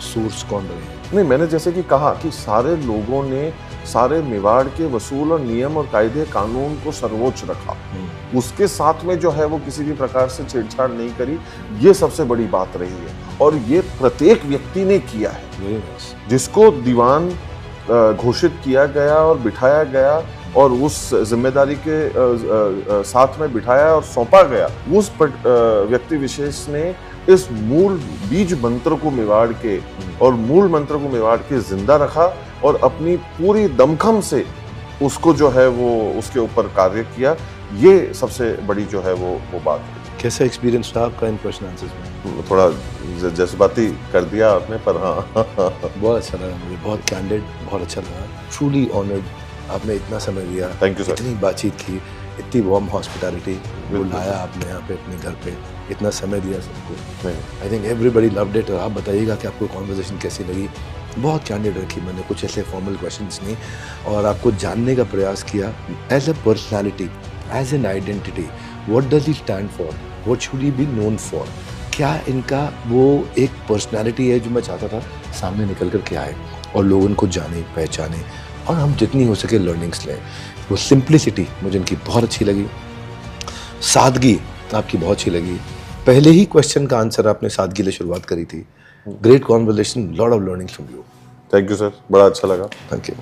सोर्स कौन रहे? नहीं, मैंने जैसे कि कहा कि सारे लोगों ने सारे मेवाड़ के वसूल और नियम और कायदे कानून को सर्वोच्च रखा, उसके साथ में जो है वो किसी भी प्रकार से छेड़छाड़ नहीं करी, ये सबसे बड़ी बात रही है। और ये प्रत्येक व्यक्ति ने किया है, जिसको दीवान घोषित किया गया और बिठाया गया और उस जिम्मेदारी के साथ में बिठाया और सौंपा गया, उस व्यक्ति विशेष ने इस मूल बीज मंत्र को मेवाड़ के और मूल मंत्र को मेवाड़ के जिंदा रखा और अपनी पूरी दमखम से उसको जो है वो उसके ऊपर कार्य किया। ये सबसे बड़ी जो है वो बात है। कैसा एक्सपीरियंस था आपका इन क्वेश्चन आंसर्स में? थोड़ा जज्बाती कर दिया आपने, पर हाँ बहुत अच्छा लगा मुझे, बहुत कैंडिड, बहुत अच्छा लगा। ट्रूली ऑनर्ड, आपने इतना समय दिया, थैंक यू सर, इतनी बातचीत की, इतनी वार्म हॉस्पिटैलिटी, बुलाया आपने यहाँ पे अपने घर पे, इतना समय दिया सबको। I think everybody loved it. और आप बताइएगा कि आपको कॉन्वर्सेशन कैसी लगी। बहुत कैंडिड रखी मैंने, कुछ ऐसे फॉर्मल क्वेश्चंस नहीं, और आपको जानने का प्रयास किया as a personality, as an identity. What does he stand for, what should he be known for, क्या इनका वो एक पर्सनैलिटी है जो मैं चाहता था सामने निकल कर के आए और लोग उनको जाने पहचाने और हम जितनी हो सके लर्निंग्स लें। वो सिंप्लिसिटी मुझे इनकी बहुत अच्छी लगी, सादगी आपकी बहुत अच्छी लगी। पहले ही क्वेश्चन का आंसर आपने सादगी से शुरुआत करी थी। Great conversation, lot of learning from you. Thank you sir, बड़ा अच्छा लगा। Thank you.